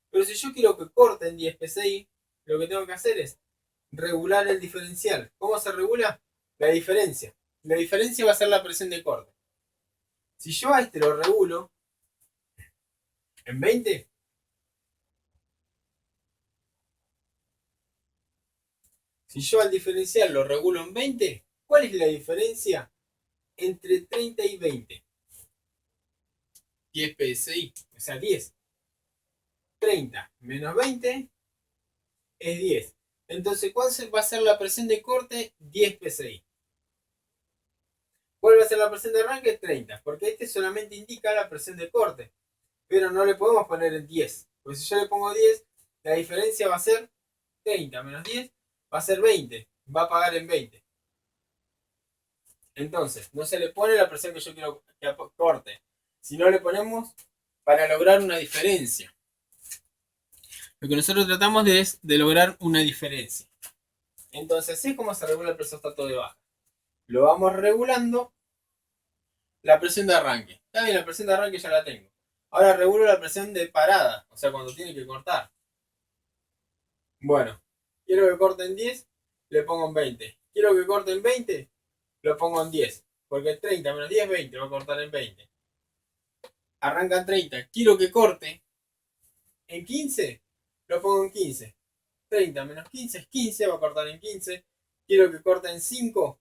A: Pero si yo quiero que corte en 10 PSI, lo que tengo que hacer es regular el diferencial. ¿Cómo se regula? La diferencia. La diferencia va a ser la presión de corte. Si yo a este lo regulo en 20, si yo al diferencial lo regulo en 20, ¿cuál es la diferencia entre 30 y 20? 10 PSI, o sea 10. 30 menos 20 es 10. Entonces, ¿cuál va a ser la presión de corte? 10 PSI. ¿Cuál va a ser la presión de arranque? 30, porque este solamente indica la presión de corte, pero no le podemos poner en 10, porque si yo le pongo 10, la diferencia va a ser 30 menos 10, va a ser 20, va a pagar en 20. Entonces, no se le pone la presión que yo quiero que corte, sino le ponemos para lograr una diferencia. Lo que nosotros tratamos es de lograr una diferencia. Entonces, así es como se regula el presostato de baja. Lo vamos regulando la presión de arranque. Está bien, la presión de arranque ya la tengo. Ahora regulo la presión de parada, o sea, cuando tiene que cortar. Bueno, quiero que corte en 10, le pongo en 20. Quiero que corte en 20, lo pongo en 10. Porque 30 menos 10 es 20, va a cortar en 20. Arranca en 30, quiero que corte en 15, lo pongo en 15. 30 menos 15 es 15, va a cortar en 15. Quiero que corte en 5,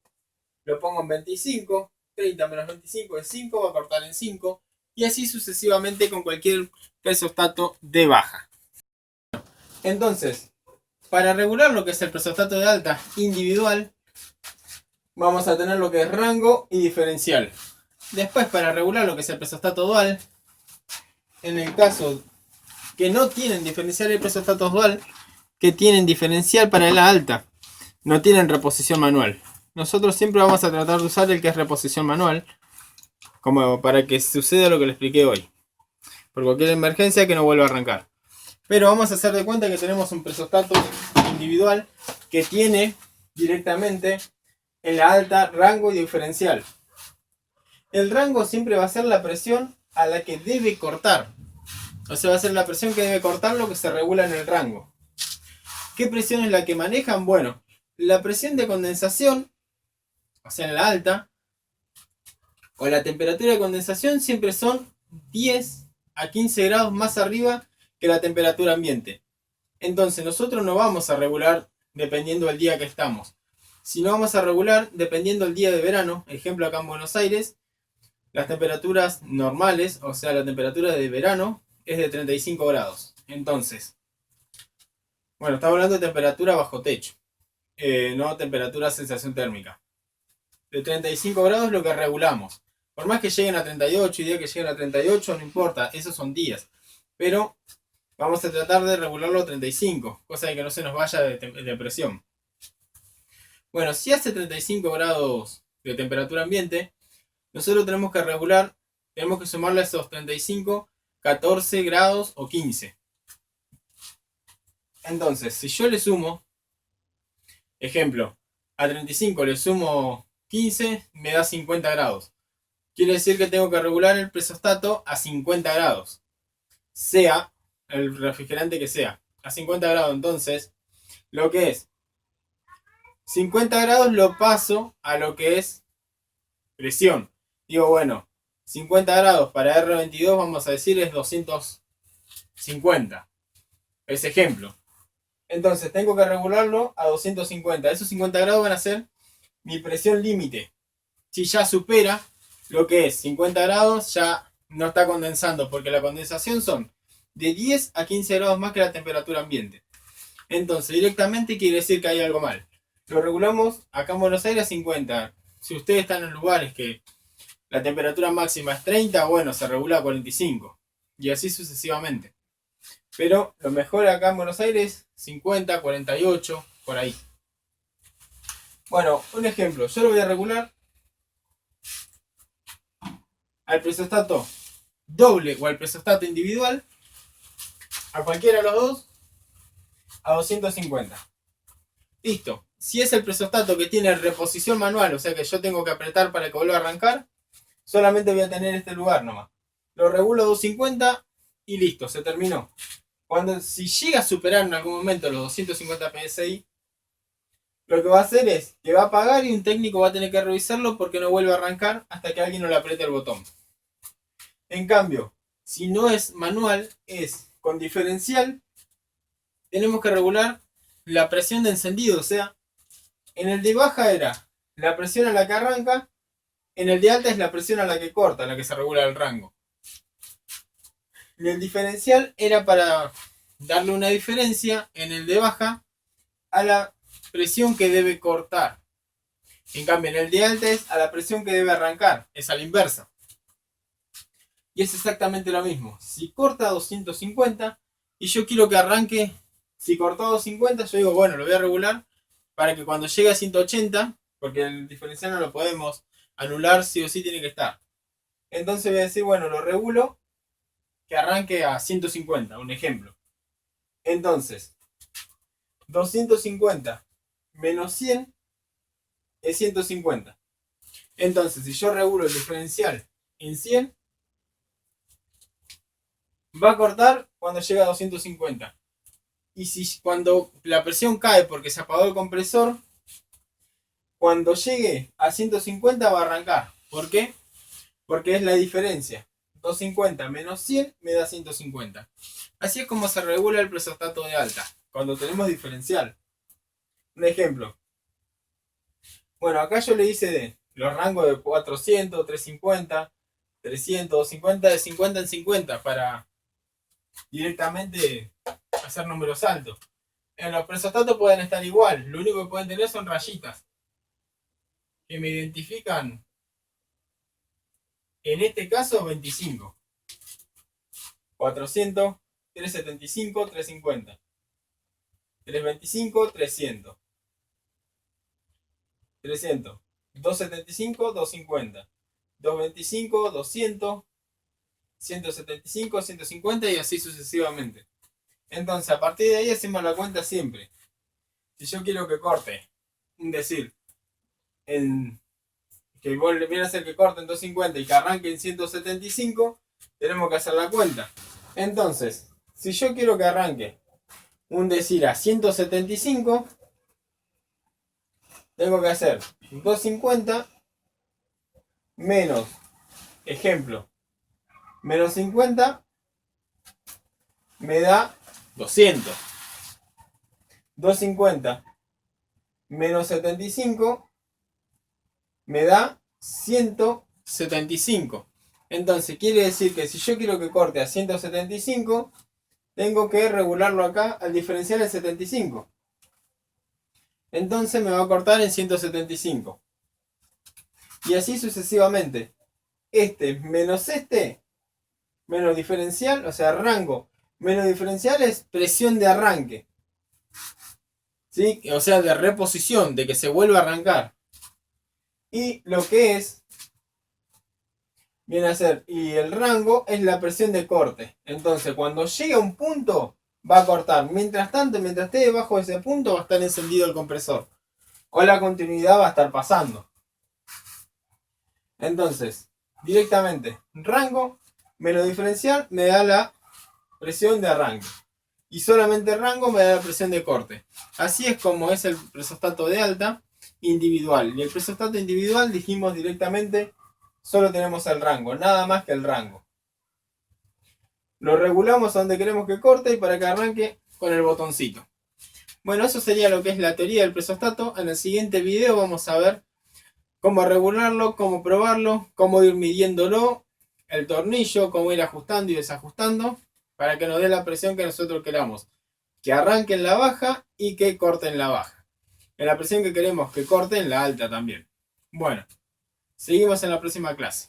A: lo pongo en 25. 30 menos 25 es 5, va a cortar en 5. Y así sucesivamente con cualquier presostato de baja. Entonces, para regular lo que es el presostato de alta individual, vamos a tener lo que es rango y diferencial. Después, para regular lo que es el presostato dual, en el caso que no tienen diferencial y presostato dual, que tienen diferencial para la alta, no tienen reposición manual. Nosotros siempre vamos a tratar de usar el que es reposición manual, como para que suceda lo que le expliqué hoy. Por cualquier emergencia que no vuelva a arrancar. Pero vamos a hacer de cuenta que tenemos un presostato individual que tiene directamente en la alta rango y diferencial. El rango siempre va a ser la presión a la que debe cortar. O sea, va a ser la presión que debe cortar lo que se regula en el rango. ¿Qué presión es la que manejan? Bueno, la presión de condensación, o sea, en la alta, o la temperatura de condensación siempre son 10 a 15 grados más arriba que la temperatura ambiente. Entonces nosotros no vamos a regular dependiendo del día que estamos, sino vamos a regular dependiendo del día de verano. Ejemplo, acá en Buenos Aires, las temperaturas normales, o sea, la temperatura de verano es de 35 grados. Entonces, bueno, estamos hablando de temperatura bajo techo, no temperatura sensación térmica. De 35 grados es lo que regulamos. Por más que lleguen a 38 y día que lleguen a 38, no importa, esos son días. Pero vamos a tratar de regularlo a 35, cosa de que no se nos vaya de presión. Bueno, si hace 35 grados de temperatura ambiente, nosotros tenemos que regular, tenemos que sumarle a esos 35, 14 grados o 15. Entonces, si yo le sumo, ejemplo, a 35 le sumo 15, me da 50 grados. Quiere decir que tengo que regular el presostato a 50 grados. Sea el refrigerante que sea. A 50 grados, entonces, lo que es 50 grados lo paso a lo que es presión. Digo, bueno, 50 grados para R22 vamos a decir es 250. Ese ejemplo. Entonces tengo que regularlo a 250. Esos 50 grados van a ser mi presión límite. Si ya supera lo que es 50 grados, ya no está condensando, porque la condensación son de 10 a 15 grados más que la temperatura ambiente. Entonces directamente quiere decir que hay algo mal. Lo regulamos acá en Buenos Aires a 50. Si ustedes están en lugares que la temperatura máxima es 30, bueno, se regula a 45. Y así sucesivamente. Pero lo mejor acá en Buenos Aires, 50, 48, por ahí. Bueno, un ejemplo. Yo lo voy a regular al presostato doble o al presostato individual, a cualquiera de los dos, a 250. Listo. Si es el presostato que tiene reposición manual, o sea que yo tengo que apretar para que vuelva a arrancar, solamente voy a tener este lugar nomás. Lo regulo a 250 y listo, se terminó. Si llega a superar en algún momento los 250 PSI, lo que va a hacer es que va a apagar y un técnico va a tener que revisarlo porque no vuelve a arrancar hasta que alguien no le apriete el botón. En cambio, si no es manual, es con diferencial, tenemos que regular la presión de encendido. O sea, en el de baja era la presión a la que arranca, en el de alta es la presión a la que corta, a la que se regula el rango. Y el diferencial era para darle una diferencia en el de baja a la presión que debe cortar. En cambio, en el de alta es a la presión que debe arrancar, es a la inversa. Y es exactamente lo mismo. Si corta a 250 y yo quiero que arranque, si cortó a 250, yo digo, bueno, lo voy a regular para que cuando llegue a 180, porque el diferencial no lo podemos anular, sí o sí tiene que estar. Entonces voy a decir, bueno, lo regulo que arranque a 150, un ejemplo. Entonces, 250 menos 100 es 150. Entonces, si yo regulo el diferencial en 100, va a cortar cuando llega a 250. Y si cuando la presión cae porque se apagó el compresor, cuando llegue a 150 va a arrancar. ¿Por qué? Porque es la diferencia. 250 menos 100 me da 150. Así es como se regula el presostato de alta, cuando tenemos diferencial. Un ejemplo. Bueno, acá yo le hice de los rangos de 400, 350, 300, 250, de 50 en 50 para directamente hacer números altos. En los presostatos pueden estar igual, lo único que pueden tener son rayitas que me identifican, en este caso 25, 400, 375, 350, 325, 300, 300, 275, 250, 225, 200, 175, 150 y así sucesivamente. Entonces a partir de ahí hacemos la cuenta siempre. Si yo quiero que corte, un decir, que viene a ser que corte en 250 y que arranque en 175, tenemos que hacer la cuenta. Entonces, si yo quiero que arranque un decir a 175, tengo que hacer 250 menos, ejemplo, menos 50 me da 200. 250 menos 75 me da 175. Entonces quiere decir que si yo quiero que corte a 175, tengo que regularlo acá al diferencial en 75. Entonces me va a cortar en 175. Y así sucesivamente. Este menos menos diferencial, o sea, rango menos diferencial es presión de arranque. ¿Sí? O sea, de reposición, de que se vuelva a arrancar. Y lo que es, viene a ser, y el rango es la presión de corte. Entonces, cuando llegue a un punto, va a cortar. Mientras tanto, mientras esté debajo de ese punto, va a estar encendido el compresor. O la continuidad va a estar pasando. Entonces, directamente, rango menos diferencial me da la presión de arranque. Y solamente rango me da la presión de corte. Así es como es el presostato de alta individual. Y el presostato individual dijimos directamente, solo tenemos el rango, nada más que el rango. Lo regulamos a donde queremos que corte y para que arranque con el botoncito. Bueno, eso sería lo que es la teoría del presostato. En el siguiente video vamos a ver cómo regularlo, cómo probarlo, cómo ir midiéndolo, el tornillo, cómo ir ajustando y desajustando para que nos dé la presión que nosotros queramos. Que arranque en la baja y que corte en la baja. En la presión que queremos que corte en la alta también. Bueno, seguimos en la próxima clase.